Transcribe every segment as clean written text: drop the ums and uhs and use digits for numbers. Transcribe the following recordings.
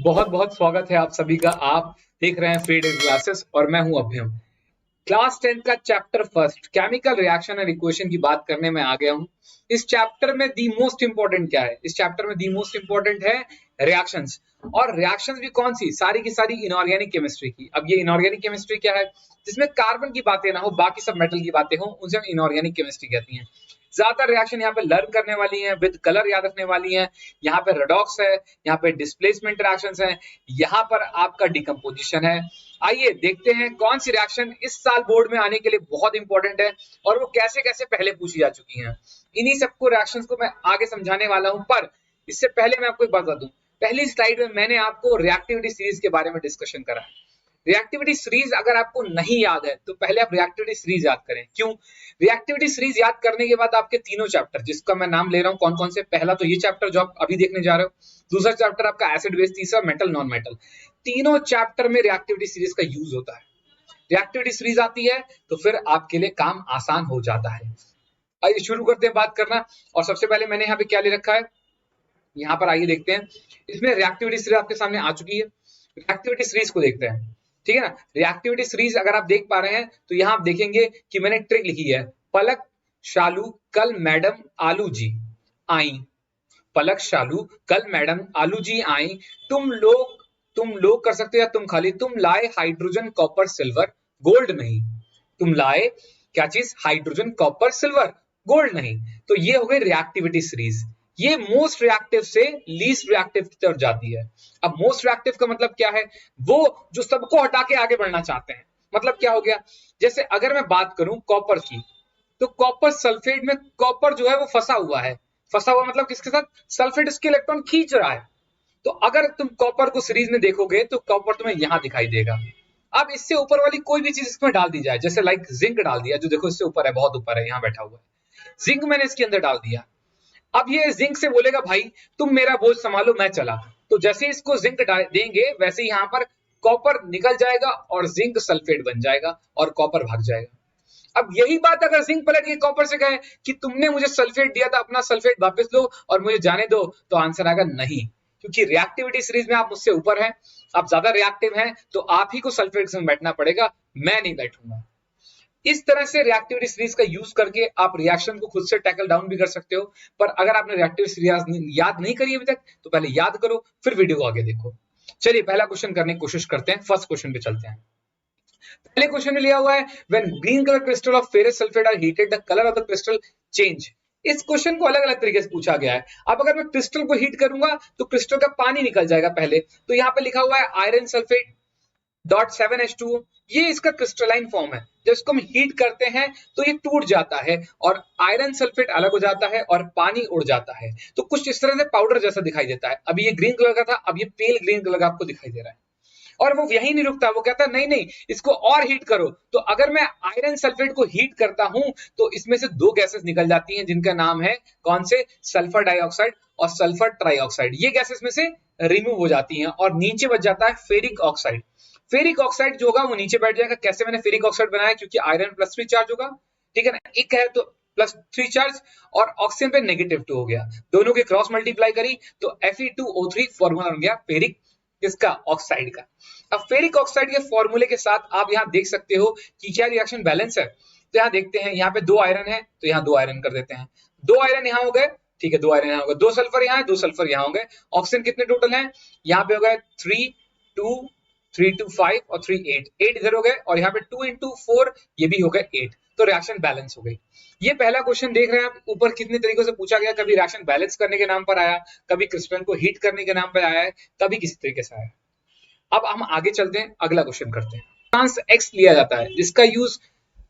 बहुत बहुत स्वागत है आप सभी का। आप देख रहे हैं फ्री डेज क्लासेस और मैं हूं अभ्यम। क्लास 10 का chapter first chemical reaction and equation की बात करने में आ गया हूं। इस चैप्टर में दी मोस्ट इंपॉर्टेंट क्या है? इस चैप्टर में दी मोस्ट इंपॉर्टेंट है रिएक्शंस। और रिएक्शंस भी कौन सी? सारी की सारी इनऑर्गेनिक केमिस्ट्री की। अब ये इनऑर्गेनिक केमिस्ट्री क्या है? जिसमें कार्बन की बातें ना हो, बाकी सब मेटल की बातें हो, उनसे हम इनऑर्गेनिक केमिस्ट्री कहती हैं। ज्यादातर रिएक्शन यहाँ पे लर्न करने वाली है, विद कलर याद रखने वाली है। यहाँ पे रेडॉक्स है, यहाँ पे डिस्प्लेसमेंट रिएक्शंस है, यहाँ पर आपका डिकम्पोजिशन है। आइए देखते हैं कौन सी रिएक्शन इस साल बोर्ड में आने के लिए बहुत इंपॉर्टेंट है और वो कैसे कैसे पहले पूछी जा चुकी हैं। इन्हीं सबको रिएक्शंस को मैं आगे समझाने वाला हूं, पर इससे पहले मैं आपको एक बात बता दूं। पहली स्लाइड में मैंने आपको रिएक्टिविटी सीरीज के बारे में डिस्कशन करा है। रिएक्टिविटी सीरीज अगर आपको नहीं याद है तो पहले आप रिएक्टिविटी सीरीज याद करें। क्यों? रिएक्टिविटी सीरीज याद करने के बाद आपके तीनों चैप्टर, जिसका मैं नाम ले रहा हूं कौन कौन से, पहला तो ये चैप्टर जो आप अभी देखने जा रहे हो, दूसरा चैप्टर आपका एसिड बेस, तीसरा मेटल नॉन मेटल। तीनों चैप्टर में रिएक्टिविटी सीरीज का यूज होता है। रिएक्टिविटी सीरीज आती है तो फिर आपके लिए काम आसान हो जाता है। आइए शुरू करते हैं बात करना। और सबसे पहले मैंने यहाँ पे क्या ले रखा है, यहाँ पर आइए देखते हैं। इसमें रिएक्टिविटी सीरीज आपके सामने आ चुकी है। रिएक्टिविटी सीरीज को देखते हैं, ठीक है ना। रिएक्टिविटी सीरीज अगर आप देख पा रहे हैं तो यहाँ आप देखेंगे कि मैंने ट्रिक लिखी है। पलक शालू कल मैडम आलू जी आई। पलक शालू कल मैडम आलू जी आई। तुम लोग कर सकते हो या तुम खाली। तुम लाए हाइड्रोजन कॉपर सिल्वर गोल्ड नहीं। तुम लाए क्या चीज? हाइड्रोजन कॉपर सिल्वर, गोल्ड नहीं। तो ये हो गई रिएक्टिविटी सीरीज। ये मोस्ट रिएक्टिव से लीस्ट रिएक्टिव की तरफ जाती है। अब मोस्ट रिएक्टिव का मतलब क्या है? वो जो सबको हटा के आगे बढ़ना चाहते हैं। मतलब क्या हो गया? जैसे अगर मैं बात करूं कॉपर की, तो कॉपर सल्फेट में कॉपर जो है वो फंसा हुआ है। फंसा हुआ मतलब किसके साथ? सल्फेट उसके इलेक्ट्रॉन खींच रहा है। तो अगर तुम कॉपर को सीरीज में देखोगे तो कॉपर तुम्हें यहां दिखाई देगा। अब इससे ऊपर वाली कोई भी चीज इसमें डाल दी जाए, जैसे लाइक जिंक डाल दिया, जो देखो इससे ऊपर है, बहुत ऊपर है, यहाँ बैठा हुआ है। जिंक मैंने इसके अंदर डाल दिया। अब ये जिंक से बोलेगा भाई तुम मेरा बोझ संभालो, मैं चला। तो जैसे इसको जिंक देंगे वैसे यहाँ पर कॉपर निकल जाएगा और जिंक सल्फेट बन जाएगा और कॉपर भाग जाएगा। अब यही बात अगर जिंक पलट के कॉपर से कहे कि तुमने मुझे सल्फेट दिया था, अपना सल्फेट वापस लो और मुझे जाने दो, तो आंसर आएगा नहीं। क्योंकि रिएक्टिविटी सीरीज में आप मुझसे ऊपर हैं, आप ज्यादा रिएक्टिव हैं, तो आप ही को सल्फेट के संग बैठना पड़ेगा, मैं नहीं बैठूंगा। इस तरह से रिएक्टिविटी सीरीज का यूज करके आप रिएक्शन को खुद से टैकल डाउन भी कर सकते हो। पर अगर आपने रिएक्टिविटी सीरीज याद नहीं करी अभी तक तो पहले याद करो, फिर वीडियो को आगे देखो। चलिए पहला क्वेश्चन करने की कोशिश करते हैं। फर्स्ट क्वेश्चन पे चलते हैं। पहले क्वेश्चन में लिया हुआ है when green colour crystal of ferrous sulphate are heated the colour of the crystal change. इस क्वेश्चन को अलग अलग तरीके से पूछा गया है। अब अगर मैं क्रिस्टल को हीट करूंगा तो क्रिस्टल का पानी निकल जाएगा पहले। तो यहाँ पे लिखा हुआ है आयरन सल्फेट .7H2O, ये इसका क्रिस्टलाइन फॉर्म है। जब इसको हम हीट करते हैं तो ये टूट जाता है और आयरन सल्फेट अलग हो जाता है और पानी उड़ जाता है। तो कुछ इस तरह से पाउडर जैसा दिखाई देता है। अभी ये ग्रीन कलर का था, अब ये पेल ग्रीन कलर का आपको दिखाई दे रहा है। और वो यही नहीं रुकता, वो कहता है नहीं नहीं इसको और हीट करो। तो अगर मैं आयरन सल्फेट को हीट करता हूं तो इसमें से दो गैसेस निकल जाती हैं जिनका नाम है कौन से? सल्फर डाइऑक्साइड और सल्फर ट्राइऑक्साइड। ये गैसेस में से रिमूव हो जाती हैं और नीचे बच जाता है फेरिक ऑक्साइड। फेरिक ऑक्साइड जो होगा वो नीचे बैठ जाएगा। कैसे मैंने फेरिक ऑक्साइड बनाया? क्योंकि आयरन +3 चार्ज होगा, ठीक है ना, एक है तो +3 चार्ज और ऑक्सीजन पे -2 हो गया। दोनों के क्रॉस मल्टीप्लाई करी तो Fe2O3 फॉर्मूला बन गया फेरिक इसका ऑक्साइड का। अब फेरिक ऑक्साइड के फॉर्मूले के साथ आप यहाँ देख सकते हो कि क्या रिएक्शन बैलेंस है। तो यहाँ देखते हैं, यहाँ पे 2 आयरन है तो यहाँ 2 आयरन कर देते हैं। 2 आयरन यहाँ हो गए, ठीक है, 2 आयरन यहाँ हो गए। 2 सल्फर यहाँ है, 2 सल्फर यहाँ हो गए। ऑक्सीजन कितने टोटल हैं? यहाँ पे हो गए 3 2 3 2 5 और 3 8 8 इधर हो गए और यहाँ पे 2 into 4 ये भी हो गए 8। तो रिएक्शन बैलेंस हो गई। ये पहला क्वेश्चन देख रहे हैं आप, ऊपर कितने तरीकों से पूछा गया। कभी रिएक्शन बैलेंस करने के नाम पर आया, कभी क्रिस्टल को हीट करने के नाम पर आया है, कभी किसी तरीके से आया। अब हम आगे चलते हैं, अगला क्वेश्चन करते हैं। ट्रांस एक्स लिया जाता है जिसका यूज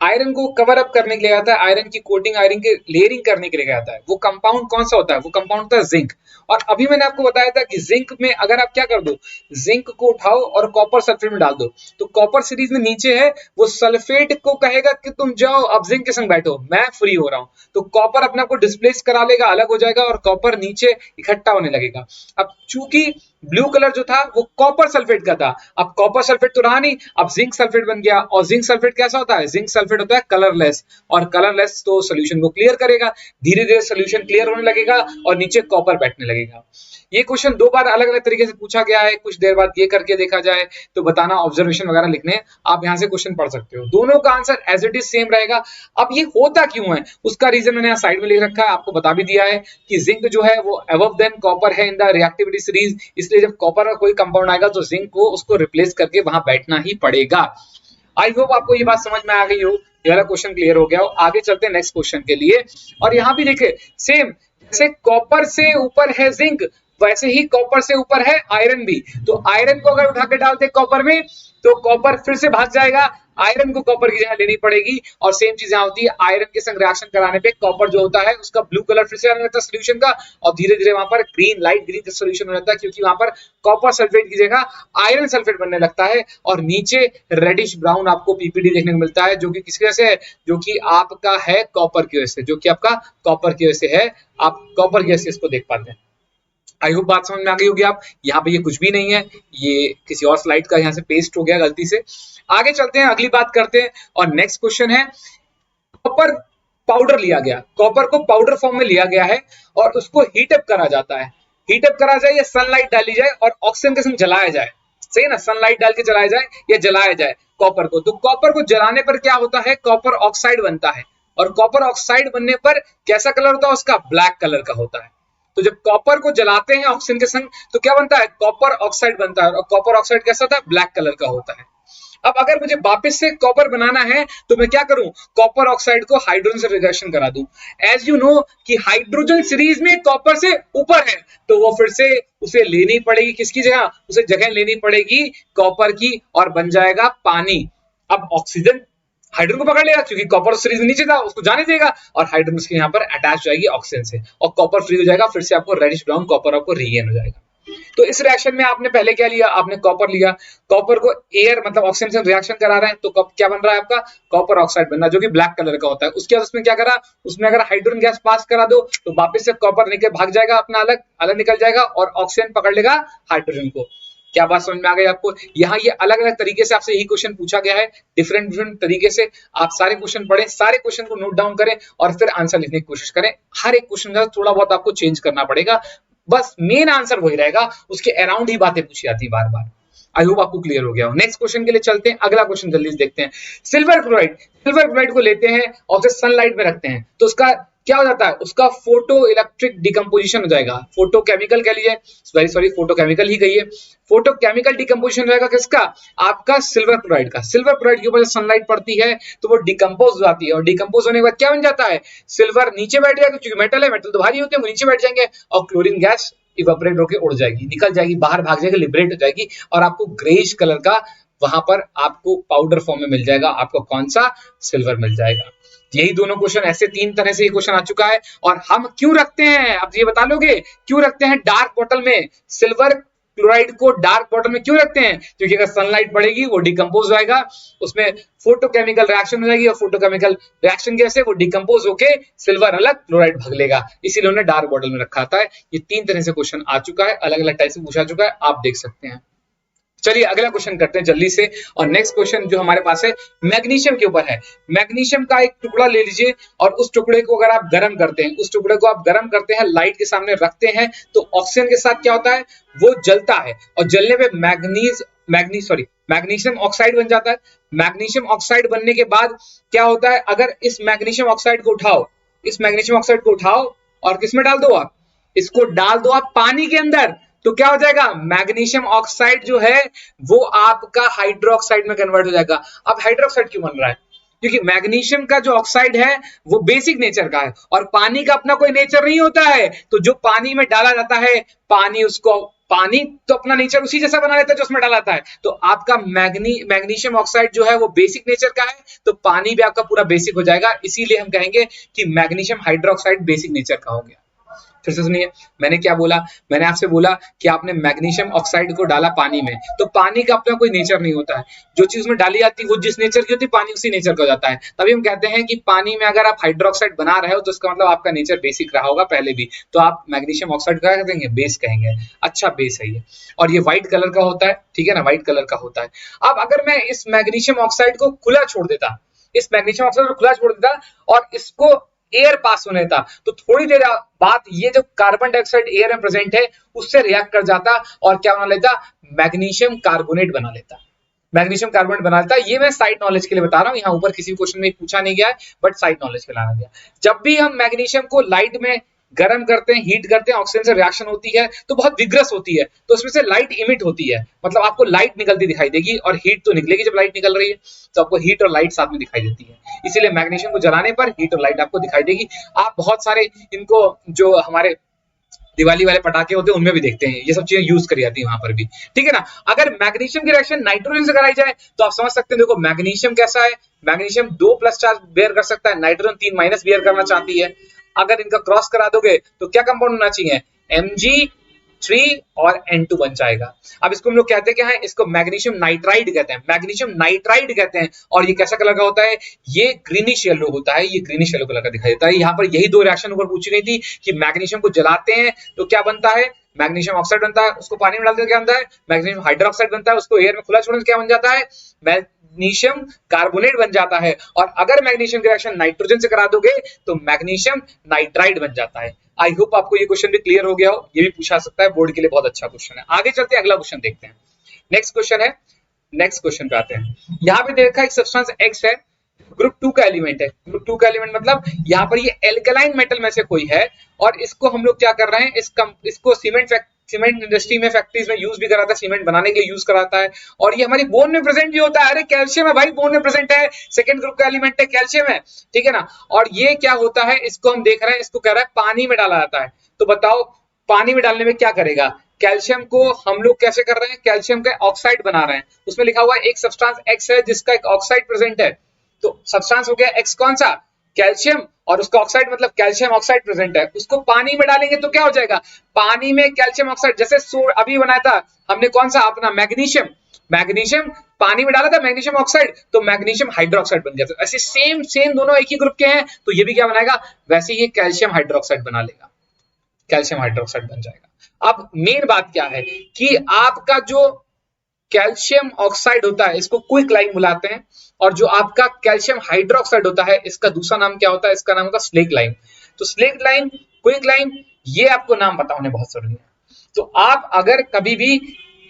आयरन को कवर अप करने के लिए आता है, आयरन की कोटिंग, आयरन के लेयरिंग करने के लिए आता है। वो कंपाउंड कौन सा होता है? वो कंपाउंड होता है जिंक। और अभी मैंने आपको बताया था कि जिंक में अगर आप क्या कर दो, जिंक को उठाओ और कॉपर सल्फेट में डाल दो, तो कॉपर सीरीज में नीचे है, वो सल्फेट को कहेगा कि तुम जाओ अब जिंक के संग बैठो, मैं फ्री हो रहा हूं। तो कॉपर अपने आप को डिस्प्लेस करा लेगा, अलग हो जाएगा और कॉपर नीचे इकट्ठा होने लगेगा। अब चूंकि ब्लू कलर जो था वो कॉपर सल्फेट का था, अब कॉपर सल्फेट तो रहा नहीं, अब जिंक सल्फेट बन गया। और जिंक सल्फेट कैसा होता है? जिंक सल्फेट होता है कलरलेस, और कलरलेस तो सोल्यूशन को क्लियर करेगा। धीरे धीरे सोल्यूशन क्लियर होने लगेगा और नीचे कॉपर बैठने लगेगा। ये क्वेश्चन 2 बार अलग अलग तरीके से पूछा गया है, कुछ देर बाद ये करके देखा जाए तो बताना, ऑब्जर्वेशन वगैरह लिखने, आप यहाँ से क्वेश्चन पढ़ सकते हो। दोनों का answer as it is same रहेगा। अब ये होता क्यों है उसका रीजन मैंने यहाँ साइड में लिख रखा है, आपको बता भी दिया है कि जिंक जो है वो अबव देन कॉपर है इन द रिएक्टिविटी सीरीज, इसलिए जब कॉपर का कोई कंपाउंड आएगा तो जिंक को उसको रिप्लेस करके वहां बैठना ही पड़ेगा। आई होप आपको ये बात समझ में आ गई हो, ये वाला क्वेश्चन क्लियर हो गया हो। आगे चलते हैं नेक्स्ट क्वेश्चन के लिए। और यहाँ भी देखिए सेम, जैसे कॉपर से ऊपर है जिंक, वैसे ही कॉपर से ऊपर है आयरन भी। तो आयरन को अगर उठा के डालते कॉपर में तो कॉपर फिर से भाग जाएगा, आयरन को कॉपर की जगह लेनी पड़ेगी। और सेम चीज यहाँ होती है, आयरन के संग रिएक्शन कराने पे कॉपर जो होता है उसका ब्लू कलर फिर से आने लगता है सोल्यूशन का, और धीरे धीरे वहां पर ग्रीन, लाइट ग्रीन सोल्यूशन हो जाता है, क्योंकि वहां पर कॉपर सल्फेट की जगह आयरन सल्फेट बनने लगता है। और नीचे रेडिश ब्राउन आपको पीपीडी देखने को मिलता है, जो कि किसकी वजह से है, जो कि आपका है कॉपर की वजह से, जो कि आपका कॉपर की वजह से है, आप कॉपर की वजह से इसको देख पाते हैं। आई होप बात समझ में आ गई होगी। आप यहाँ पे ये कुछ भी नहीं है, ये किसी और स्लाइड का यहाँ से पेस्ट हो गया गलती से। आगे चलते हैं, अगली बात करते हैं। और नेक्स्ट क्वेश्चन है, कॉपर पाउडर लिया गया, कॉपर को पाउडर फॉर्म में लिया गया है और उसको हीटअप करा जाता है। हीटअप करा जाए या सनलाइट डाली जाए और ऑक्सीजन के संग जलाया जाए, सही ना, सनलाइट डाल के जलाया जाए या जलाया जाए कॉपर को। तो कॉपर को जलाने पर क्या होता है, कॉपर ऑक्साइड बनता है। और कॉपर ऑक्साइड बनने पर कैसा कलर होता है उसका, ब्लैक कलर का होता है। तो जब कॉपर को जलाते हैं ऑक्सीजन के संग तो क्या बनता है, कॉपर ऑक्साइड बनता है। और कॉपर ऑक्साइड कैसा होता है, ब्लैक कलर का होता है। अब अगर मुझे वापस से कॉपर बनाना है तो मैं क्या करूं, कॉपर ऑक्साइड को हाइड्रोजन से रिएक्शन करा दूं। एज यू नो कि हाइड्रोजन सीरीज में कॉपर से ऊपर है, तो वो फिर से उसे लेनी पड़ेगी, किसकी जगह, उसे जगह लेनी पड़ेगी कॉपर की, और बन जाएगा पानी। अब ऑक्सीजन हाइड्रोजन को पकड़ लेगा क्योंकि कॉपर सीरीज नीचे था, उसको जाने देगा, और हाइड्रोजन उसके यहाँ पर अटैच जाएगी ऑक्सीजन से, और कॉपर फ्री हो जाएगा, फिर से आपको रेडिश ब्राउन कॉपर आपको रीगेन हो जाएगा। तो इस रिएक्शन में आपने पहले क्या लिया, आपने कॉपर लिया, कॉपर को एयर मतलब ऑक्सीजन से रिएक्शन करा रहे हैं, तो क्या बन रहा है आपका, कॉपर ऑक्साइड बन रहा है, जो कि ब्लैक कलर का होता है। उसके बाद उसमें क्या करा, उसमें अगर हाइड्रोजन गैस पास करा दो तो वापस से कॉपर निकल भाग जाएगा, अपना अलग अलग निकल जाएगा, और ऑक्सीजन पकड़ लेगा हाइड्रोजन को। क्या बात समझ में आ गई आपको। यहाँ ये अलग अलग तरीके से आपसे यही क्वेश्चन पूछा गया है, डिफरेंट डिफरेंट तरीके से। आप सारे क्वेश्चन पढ़ें, सारे क्वेश्चन को नोट डाउन करें और फिर आंसर लिखने की कोशिश करें। हर एक क्वेश्चन का थोड़ा बहुत आपको चेंज करना पड़ेगा, बस मेन आंसर वही रहेगा, उसके अराउंड ही बातें पूछी जाती है बार बार। आई होप आपको क्लियर हो गया हो। नेक्स्ट क्वेश्चन के लिए चलते हैं, अगला क्वेश्चन जल्दी से देखते हैं। सिल्वर क्लोराइड, सिल्वर क्लोराइड को लेते हैं और उसे सनलाइट में रखते हैं तो उसका क्या हो जाता है, उसका फोटो इलेक्ट्रिक डिकम्पोजिशन हो जाएगा, फोटो केमिकल कह लीजिए, सॉरी फोटो केमिकल ही कहिए, फोटो केमिकल डिकम्पोजिशन रहेगा किसका, आपका सिल्वर क्लोराइड का। सिल्वर क्लोराइड के ऊपर सनलाइट पड़ती है तो वो डिकम्पोज हो जाती है, और डिकम्पोज होने के बाद क्या बन जाता है, सिल्वर नीचे बैठ जाएगा, क्योंकि मेटल है, मेटल तो भारी होते हैं, वो नीचे बैठ जाएंगे, और क्लोरीन गैस इवेपोरेट होकर उड़ जाएगी, निकल जाएगी, बाहर भाग जाएगी, लिबरेट हो जाएगी, और आपको ग्रेइश कलर का वहां पर आपको पाउडर फॉर्म में मिल जाएगा, आपको कौन सा, सिल्वर मिल जाएगा। यही दोनों क्वेश्चन, ऐसे 3 तरह से ये क्वेश्चन आ चुका है। और हम क्यों रखते हैं, अब ये बता लोगे क्यों रखते हैं डार्क बॉटल में, सिल्वर क्लोराइड को डार्क बॉटल में क्यों रखते हैं, क्योंकि अगर सनलाइट पड़ेगी वो डिकम्पोज हो जाएगा, उसमें फोटोकेमिकल रिएक्शन हो जाएगी, और फोटोकेमिकल रिएक्शन कैसे, वो डिकम्पोज होके सिल्वर अलग, क्लोराइड भाग लेगा, इसीलिए उन्होंने डार्क बॉटल में रखा था। ये 3 तरह से क्वेश्चन आ चुका है, अलग अलग टाइप से पूछा चुका है, आप देख सकते हैं। चलिए अगला क्वेश्चन करते हैं जल्दी से। और नेक्स्ट क्वेश्चन जो हमारे पास है मैग्नीशियम के ऊपर है। मैग्नीशियम का एक टुकड़ा ले लीजिए और उस टुकड़े को अगर आप गर्म करते हैं, उस टुकड़े को आप गर्म करते हैं, लाइट के सामने रखते हैं, तो ऑक्सीजन के साथ क्या होता है, वो जलता है, और जलने पे मैग्नीशियम ऑक्साइड बन जाता है। मैग्नीशियम ऑक्साइड बनने के बाद क्या होता है, अगर इस मैग्नीशियम ऑक्साइड को उठाओ, इस मैग्नीशियम ऑक्साइड को उठाओ और किसमें डाल दो, आप इसको डाल दो आप पानी के अंदर, तो क्या हो जाएगा, मैग्नीशियम ऑक्साइड जो है वो आपका हाइड्रोक्साइड में कन्वर्ट हो जाएगा। अब हाइड्रोक्साइड क्यों बन रहा है, क्योंकि मैग्नीशियम का जो ऑक्साइड है वो बेसिक नेचर का है, और पानी का अपना कोई नेचर नहीं होता है, तो जो पानी में डाला जाता है, पानी तो अपना नेचर उसी जैसा बना लेता है जो उसमें डाला जाता है। तो आपका मैग्नीशियम ऑक्साइड जो है वो बेसिक नेचर का है, तो पानी भी आपका पूरा बेसिक हो जाएगा, इसीलिए हम कहेंगे कि मैग्नीशियम हाइड्रोक्साइड बेसिक नेचर का हो गया। फिर से सुनिए, मैंने क्या बोला, मैंने आपसे बोला कि आपने मैग्नीशियम ऑक्साइड को डाला पानी में, तो पानी का अपना कोई नेचर नहीं होता है, जो चीज में डाली जाती है वो जिस नेचर की होती है, पानी उसी नेचर का हो जाता है। तभी हम कहते हैं कि पानी में अगर आप हाइड्रोक्साइड बना रहे हो तो इसका मतलब आपका नेचर बेसिक रहा होगा पहले भी, तो आप मैग्नीशियम ऑक्साइड क्या कहेंगे, बेस कहेंगे। अच्छा बेस है ये, और ये व्हाइट कलर का होता है, ठीक है ना, व्हाइट कलर का होता है। अब अगर मैं इस मैग्नीशियम ऑक्साइड को खुला छोड़ देता, इस मैग्नीशियम ऑक्साइड को खुला छोड़ देता और इसको एयर पास होने था, तो थोड़ी देर बाद ये जो कार्बन डाइऑक्साइड एयर में प्रेजेंट है उससे रिएक्ट कर जाता और क्या बना लेता, मैग्नीशियम कार्बोनेट बना लेता। मैग्नीशियम कार्बोनेट बना लेता है। ये मैं साइड नॉलेज के लिए बता रहा हूँ, यहाँ ऊपर किसी क्वेश्चन में पूछा नहीं गया है, बट साइड नॉलेज के लाना गया। जब भी हम मैग्नीशियम को लाइट में गर्म करते हैं, हीट करते हैं, ऑक्सीजन से रिएक्शन होती है तो बहुत विग्रस होती है, तो उसमें से लाइट इमिट होती है, मतलब आपको लाइट निकलती दिखाई देगी और हीट तो निकलेगी जब लाइट निकल रही है, तो आपको हीट और लाइट साथ में दिखाई देती है। इसीलिए मैग्नीशियम को जलाने पर हीट और लाइट आपको दिखाई देगी। आप बहुत सारे इनको जो हमारे दिवाली वाले पटाखे होते हैं उनमें भी देखते हैं, ये सब चीजें यूज करी जाती है वहां पर भी, ठीक है ना। अगर मैग्नीशियम की रिएक्शन नाइट्रोजन से कराई जाए तो आप समझ सकते हैं, देखो मैग्नीशियम कैसा है, मैग्नीशियम 2+ चार्ज बेयर कर सकता है, नाइट्रोजन 3- बेयर करना चाहती है। अगर इनका क्रॉस करा दोगे तो क्या कंपाउंड होना चाहिए, Mg3 और N2 बन जाएगा। अब इसको हम लोग कहते हैं क्या है, इसको मैग्नीशियम नाइट्राइड कहते हैं, मैग्नीशियम नाइट्राइड कहते हैं। और ये कैसा कलर का होता है, ये ग्रीनिश येलो होता है, ये ग्रीनिश येलो कलर का दिखाई देता है। यहाँ पर यही दो रिएक्शन ऊपर पूछी गई थी कि मैग्नीशियम को जलाते हैं तो क्या बनता है, मैग्नीशियम ऑक्साइड बनता है, उसको पानी में डालते क्या बनता है, मैग्नीशियम हाइड्रोक्साइड बनता है, उसको एयर में खुला छोड़ने से क्या बन जाता है, मैग्नीशियम कार्बोनेट बन जाता है। और अगर मैग्नीशियम की रिएक्शन नाइट्रोजन से करा दोगे तो मैग्नीशियम नाइट्राइड बन जाता है। आई होप आपको ये क्वेश्चन भी क्लियर हो गया हो, ये भी पूछा सकता है, बोर्ड के लिए बहुत अच्छा क्वेश्चन है। आगे चलते हैं, अगला क्वेश्चन देखते हैं। नेक्स्ट क्वेश्चन है, नेक्स्ट क्वेश्चन पे आते हैं। यहाँ पे देखा एक सब्सटेंस X है, ग्रुप 2 का एलिमेंट है। ग्रुप 2 का एलिमेंट मतलब यहाँ पर ये एल्कलाइन मेटल में से कोई है, और इसको हम लोग क्या कर रहे हैं, इसको सीमेंट इंडस्ट्री में, फैक्ट्रीज में यूज भी कराता है, सीमेंट बनाने के लिए यूज कराता है। और ये हमारी बोन में प्रेजेंट भी होता है। अरे कैल्शियम है भाई, बोन में प्रेजेंट है, सेकंड ग्रुप का एलिमेंट है, कैल्शियम है, ठीक है ना। और ये क्या होता है, इसको हम देख रहे हैं, इसको कह रहा है पानी में डाला जाता है। तो बताओ पानी में डालने में क्या करेगा, कैल्शियम को हम लोग कैसे कर रहे हैं, कैल्शियम का ऑक्साइड बना रहे हैं। उसमें लिखा हुआ है एक सब्सटेंस X है जिसका एक ऑक्साइड प्रेजेंट है, तो सब्सटेंस हो गया X कौन सा, कैल्शियम, और उसका ऑक्साइड मतलब कैल्शियम ऑक्साइड प्रेजेंट है। उसको पानी में डालेंगे तो क्या हो जाएगा, पानी में कैल्शियम ऑक्साइड, जैसे अभी बनाया था हमने कौन सा अपना मैग्नीशियम, मैग्नीशियम पानी में डाला था मैग्नीशियम ऑक्साइड, तो मैग्नीशियम हाइड्रोक्साइड बन गया। तो ऐसे सेम सेम दोनों एक ही ग्रुप के हैं, तो ये भी क्या बनाएगा, वैसे ये कैल्शियम हाइड्रोक्साइड बना लेगा, कैल्शियम हाइड्रोक्साइड बन जाएगा। अब मेन बात क्या है कि आपका जो कैल्शियम ऑक्साइड होता है इसको क्विक लाइम बुलाते हैं, और जो आपका कैल्शियम हाइड्रोक्साइड होता है इसका दूसरा नाम क्या होता है, इसका नाम होगा स्लेग लाइम। तो स्लेग लाइम, क्विक लाइम, ये आपको नाम पता होने बहुत जरूरी है। तो आप अगर कभी भी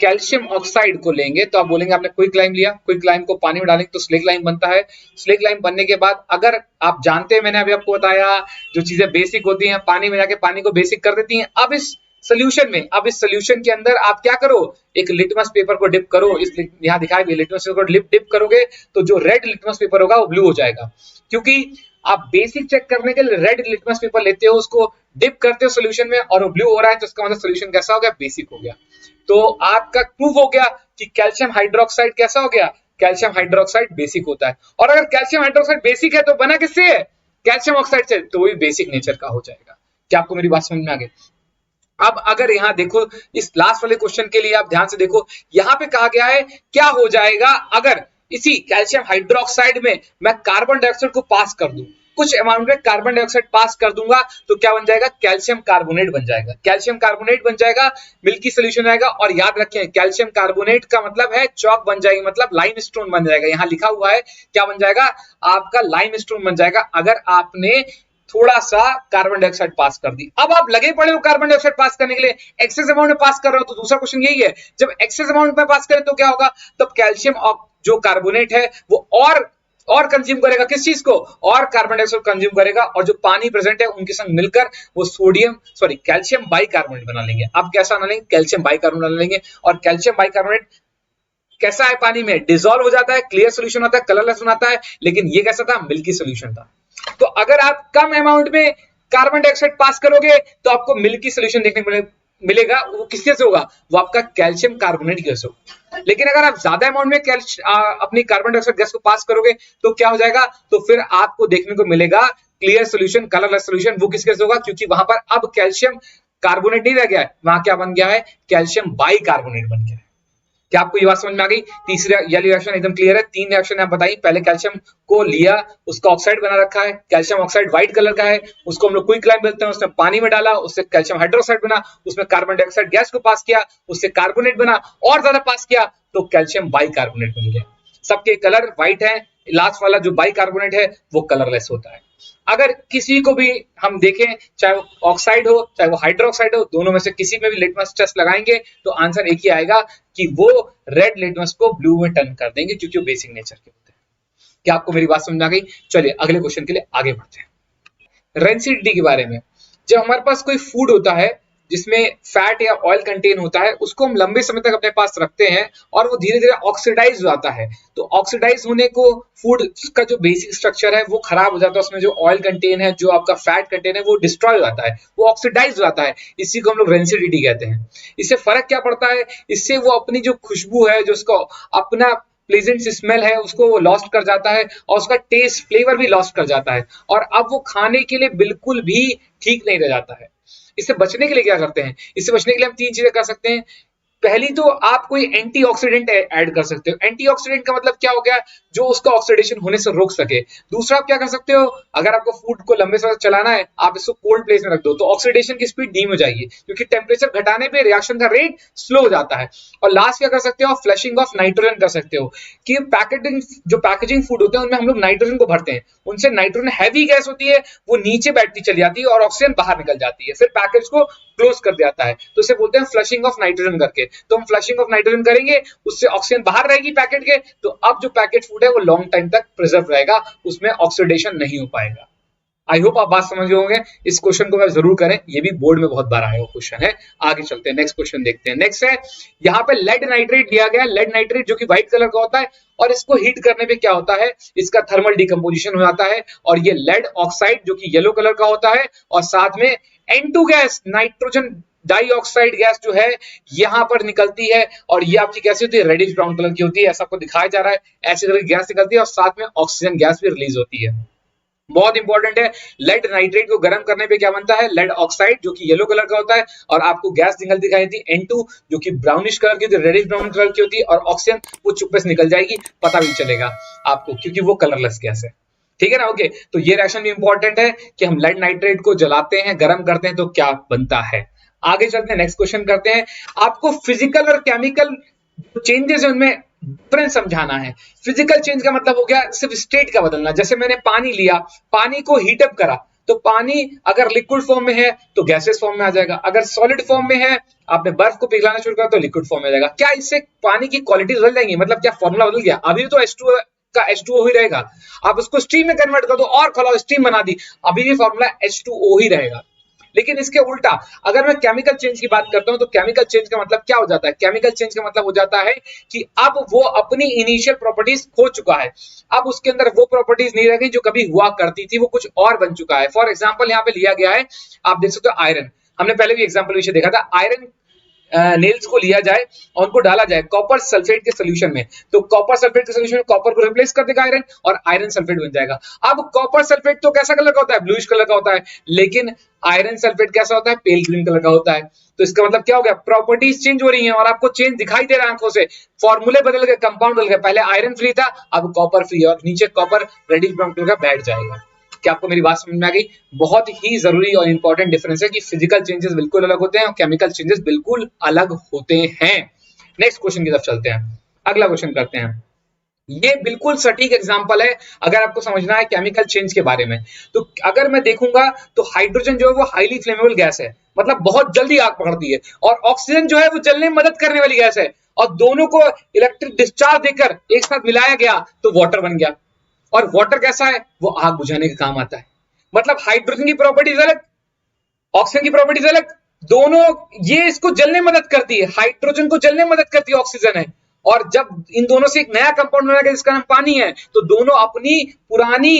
कैल्शियम ऑक्साइड को लेंगे तो आप बोलेंगे आपने क्विक लाइम लिया, क्विक लाइम को पानी में डालेंगे तो स्लेग लाइम बनता है। स्लेग लाइम बनने के बाद अगर आप जानते हैं, मैंने अभी आपको बताया जो चीजें बेसिक होती हैं पानी में जाके पानी को बेसिक कर देती हैं। अब इस सोल्यूशन में, अब इस सोल्यूशन के अंदर आप क्या करो, एक लिटमस पेपर को डिप करो, इस यहाँ दिखाया भी लिटमस पेपर को डिप करोगे तो जो रेड लिटमस पेपर होगा वो ब्लू हो जाएगा, क्योंकि आप बेसिक चेक करने के लिए रेड लिटमस पेपर लेते हो, उसको डिप करते हो सोल्यूशन में और वो ब्लू हो रहा है, तो इसका मतलब सोल्यूशन कैसा हो गया, बेसिक हो गया। तो आपका प्रूफ हो गया कि कैल्शियम हाइड्रोक्साइड कैसा हो गया, कैल्शियम हाइड्रोक्साइड बेसिक होता है। और अगर कैल्शियम हाइड्रोक्साइड बेसिक है तो बना किससे है, कैल्शियम ऑक्साइड से, तो वही बेसिक नेचर का हो जाएगा। क्या आपको मेरी बात समझ में आ गई। अब अगर यहाँ देखो इस लास्ट वाले क्वेश्चन के लिए आप ध्यान से देखो, यहाँ पे कहा गया है क्या हो जाएगा अगर इसी कैल्शियम हाइड्रोक्साइड में मैं कार्बन डाइऑक्साइड को पास कर दूं, कुछ अमाउंट में कार्बन डाइऑक्साइड पास कर दूंगा तो क्या बन जाएगा, कैल्शियम कार्बोनेट बन जाएगा, कैल्शियम कार्बोनेट बन जाएगा, मिल्की सोल्यूशन आएगा। और याद रखें कैल्शियम कार्बोनेट का मतलब है चौक बन जाएगी, मतलब लाइमस्टोन बन जाएगा। यहाँ लिखा हुआ है क्या बन जाएगा, आपका लाइमस्टोन बन जाएगा अगर आपने थोड़ा सा कार्बन डाइऑक्साइड पास कर दी। अब आप लगे पड़े हो कार्बन डाइऑक्साइड पास करने के लिए, एक्सेस अमाउंट में पास कर रहे हो, तो दूसरा क्वेश्चन यही है, जब एक्सेस अमाउंट में पास करें तो क्या होगा, तब कैल्शियम जो कार्बोनेट है वो और कंज्यूम करेगा किस चीज को, और कार्बन डाइऑक्साइड कंज्यूम करेगा, और जो पानी प्रेजेंट है उनके संग मिलकर वो कैल्शियम बाइकार्बोनेट बना लेंगे। अब कैसा बना लेंगे, कैल्शियम बाइकार्बोनेट बना लेंगे। और कैल्शियम बाइकार्बोनेट कैसा है, पानी में डिसॉल्व हो जाता है, क्लियर सोल्यूशन होता है, कलरलेस बनाता है, लेकिन ये कैसा था, मिल्की सोल्यूशन था। तो अगर आप कम अमाउंट में कार्बन डाइऑक्साइड पास करोगे तो आपको मिल्की सोल्यूशन देखने को मिलेगा। वो किससे से होगा, वो आपका कैल्शियम कार्बोनेट की वजह से होगा। लेकिन अगर आप ज्यादा अमाउंट में अपनी कार्बन डाइऑक्साइड गैस को पास करोगे तो क्या हो जाएगा, तो फिर आपको देखने को मिलेगा क्लियर सोल्यूशन, कलरलेस सोल्यूशन। वो किसके से होगा, क्योंकि वहां पर अब कैल्शियम कार्बोनेट नहीं रह गया है, वहां क्या बन गया है, कैल्शियम बाइकार्बोनेट बन गया है। क्या आपको ये बात समझ में आ गई। तीसरा ये रिएक्शन एकदम क्लियर है। 3 रिएक्शन आप बताइए, पहले कैल्शियम को लिया, उसका ऑक्साइड बना रखा है, कैल्शियम ऑक्साइड व्हाइट कलर का है, उसको हम लोग क्विक लाइम बोलते हैं, उसमें पानी में डाला, उससे कैल्शियम हाइड्रोक्साइड बना, उसमें कार्बन डाइऑक्साइड गैस को पास किया, उससे कार्बोनेट बना, और ज्यादा पास किया तो कैल्शियम बाइकार्बोनेट बन गया। सबके कलर व्हाइट है, लास्ट वाला जो बाइकार्बोनेट है वो कलरलेस होता है। अगर किसी को भी हम देखें, चाहे वो ऑक्साइड हो चाहे वो हाइड्रोक्साइड हो, दोनों में से किसी में भी लिटमस टेस्ट लगाएंगे तो आंसर एक ही आएगा कि वो रेड लिटमस को ब्लू में टर्न कर देंगे, क्योंकि वो बेसिक नेचर के होते हैं। क्या आपको मेरी बात समझ आ गई? चलिए अगले क्वेश्चन के लिए आगे बढ़ते हैं। रेंसिडिटी के बारे में, जब हमारे पास कोई फूड होता है जिसमें फैट या ऑयल कंटेन होता है, उसको हम लंबे समय तक अपने पास रखते हैं और वो धीरे धीरे ऑक्सीडाइज हो जाता है। तो ऑक्सीडाइज होने को फूड का जो बेसिक स्ट्रक्चर है वो खराब हो जाता है, उसमें जो ऑयल कंटेन है, जो आपका फैट कंटेन है, वो डिस्ट्रॉय हो जाता है, वो ऑक्सीडाइज हो जाता है। इसी को हम लोग रेंसिडिटी कहते हैं। इससे फर्क क्या पड़ता है? इससे वो अपनी जो खुशबू है, जो उसका अपना प्लेजेंट स्मेल है, उसको वो लॉस्ट कर जाता है और उसका टेस्ट फ्लेवर भी लॉस्ट कर जाता है, और अब वो खाने के लिए बिल्कुल भी ठीक नहीं रह जाता है। इससे बचने के लिए क्या करते हैं? इससे बचने के लिए हम तीन चीजें कर सकते हैं। पहली तो आप कोई एंटीऑक्सीडेंट ऐड कर सकते हो। एंटीऑक्सीडेंट का मतलब क्या हो गया? जो उसका ऑक्सीडेशन होने से रोक सके। दूसरा आप क्या कर सकते हो? अगर आपको फूड को लंबे समय चलाना है, आप इसको कोल्ड प्लेस में रख दो तो ऑक्सीडेशन की स्पीड धीमी हो जाएगी, क्योंकि टेम्परेचर घटाने पे रिएक्शन का रेट स्लो हो जाता है। और लास्ट क्या कर सकते हो? फ्लशिंग ऑफ नाइट्रोजन कर सकते हो, कि पैकेजिंग फूड होते हैं उनमें हम लोग नाइट्रोजन को भरते हैं, उनसे नाइट्रोजन हैवी गैस होती है, वो नीचे बैठती चली जाती है और ऑक्सीजन बाहर निकल जाती है, फिर पैकेज को क्लोज कर देता है। तो इसे बोलते हैं फ्लशिंग ऑफ नाइट्रोजन करके। तो हम फ्लशिंग ऑफ नाइट्रोजन करेंगे, उससे ऑक्सीजन बाहर रहेगी पैकेट के, तो अब जो पैकेट फूड है वो लॉन्ग टाइम तक प्रिजर्व रहेगा, उसमें ऑक्सीडेशन नहीं हो पाएगा। आई होप आप बात समझ गए होंगे। इस क्वेश्चन को जरूर करें, ये भी बोर्ड में बहुत बार आया हुआ क्वेश्चन है। आगे चलते हैं, नेक्स्ट क्वेश्चन देखते हैं। नेक्स्ट है, यहाँ पे लेड नाइट्रेट दिया गया है। लेड नाइट्रेट जो कि व्हाइट कलर का होता है, और इसको हीट करने पे क्या होता है? इसका थर्मल डिकम्पोजिशन हो जाता है, और ये लेड ऑक्साइड जो कि येलो कलर का होता है, और साथ में N2 gas, nitrogen dioxide gas जो है यहां पर निकलती है, और ये आपकी कैसी होती है? रेडिश ब्राउन कलर की होती है। ऐसा आपको दिखाया जा रहा है, ऐसी तरह की गैस निकलती है, और साथ में ऑक्सीजन गैस भी रिलीज होती है। बहुत इंपॉर्टेंट है। लेड नाइट्रेट को गर्म करने पे क्या बनता है? लेड ऑक्साइड जो कि येलो कलर का होता है, और आपको गैस निकलती दिखाई देती है N2 जो कि ब्राउनिश कलर की होती है, रेडिश ब्राउन कलर की होती है, और ऑक्सीजन वो चुप्पे से निकल जाएगी, पता भी चलेगा आपको, क्योंकि वो कलरलेस गैस है। ठीक है ना? ओके, तो ये रिएक्शन भी इंपॉर्टेंट है कि हम लेड नाइट्रेट को जलाते हैं, गर्म करते हैं तो क्या बनता है। आगे चलते हैं, नेक्स्ट क्वेश्चन करते हैं। आपको फिजिकल और केमिकल चेंजेस है उनमें डिफरेंस समझाना है। फिजिकल चेंज का मतलब हो गया सिर्फ स्टेट का बदलना। जैसे मैंने पानी लिया, पानी को हीटअप करा, तो पानी अगर लिक्विड फॉर्म में है तो गैसेस फॉर्म में आ जाएगा, अगर सॉलिड फॉर्म में है, आपने बर्फ को पिघलाना शुरू करा तो लिक्विड फॉर्म में आ जाएगा। क्या इससे पानी की क्वालिटी बदल जाएंगी? मतलब क्या फॉर्मूला बदल गया? अभी तो H2O का H2O ही रहेगा। आप उसको स्टीम में कन्वर्ट कर दो और खोलो, स्टीम बना दी, अभी भी फॉर्मूला H2O ही रहेगा। लेकिन इसके उल्टा अगर मैं केमिकल चेंज की बात करता हूं, तो केमिकल चेंज का मतलब क्या हो जाता है? केमिकल चेंज का मतलब हो जाता है कि अब वो अपनी इनिशियल प्रॉपर्टीज खो चुका है, अब उसके अंदर वो प्रॉपर्टीज नहीं रह गई जो कभी हुआ करती थी, वो कुछ और बन चुका है। फॉर एग्जाम्पल यहाँ पे लिया गया है, आप देख सकते हो आयरन, हमने पहले भी एग्जाम्पल विषय देखा था। आयरन नेल्स को लिया जाए और उनको डाला जाए कॉपर सल्फेट के सोल्यूशन में, तो कॉपर सल्फेट के सोल्यूशन में कॉपर को रिप्लेस कर देगा आयरन, और आयरन सल्फेट बन जाएगा। अब कॉपर सल्फेट तो कैसा कलर का होता है? ब्लूइश कलर का होता है, लेकिन आयरन सल्फेट कैसा होता है? पेल ग्रीन कलर का होता है। तो इसका मतलब क्या हो गया? प्रॉपर्टीज चेंज हो रही हैं और आपको चेंज दिखाई दे रहा है आंखों से। फॉर्मूले बदल गए, कंपाउंड बदल गए, पहले आयरन फ्री था, अब कॉपर फ्री है, और नीचे कॉपर रेडिश ब्राउन कलर का बैठ जाएगा। क्या आपको मेरी बात समझ में आ गई? बहुत ही जरूरी और इंपॉर्टेंट डिफरेंस है कि फिजिकल चेंजेस बिल्कुल अलग होते हैं और केमिकल चेंजेस बिल्कुल अलग होते हैं। नेक्स्ट क्वेश्चन की तरफ चलते हैं, अगला क्वेश्चन करते हैं। ये बिल्कुल सटीक एग्जांपल है अगर आपको समझना है केमिकल चेंज के बारे में। तो अगर मैं देखूंगा तो हाइड्रोजन जो है वो हाईली फ्लेमेबल गैस है, मतलब बहुत जल्दी आग पकड़ती है, और ऑक्सीजन जो है वो जलने में मदद करने वाली गैस है, और दोनों को इलेक्ट्रिक डिस्चार्ज देकर एक साथ मिलाया गया तो वाटर बन गया। और वाटर कैसा है? वो आग बुझाने के काम आता है। मतलब हाइड्रोजन की प्रॉपर्टीज अलग, ऑक्सीजन की प्रॉपर्टीज अलग, दोनों ये इसको जलने में मदद करती है, हाइड्रोजन को जलने में मदद करती है ऑक्सीजन है, और जब इन दोनों से एक नया कंपाउंड बना जिसका नाम पानी है, तो दोनों अपनी पुरानी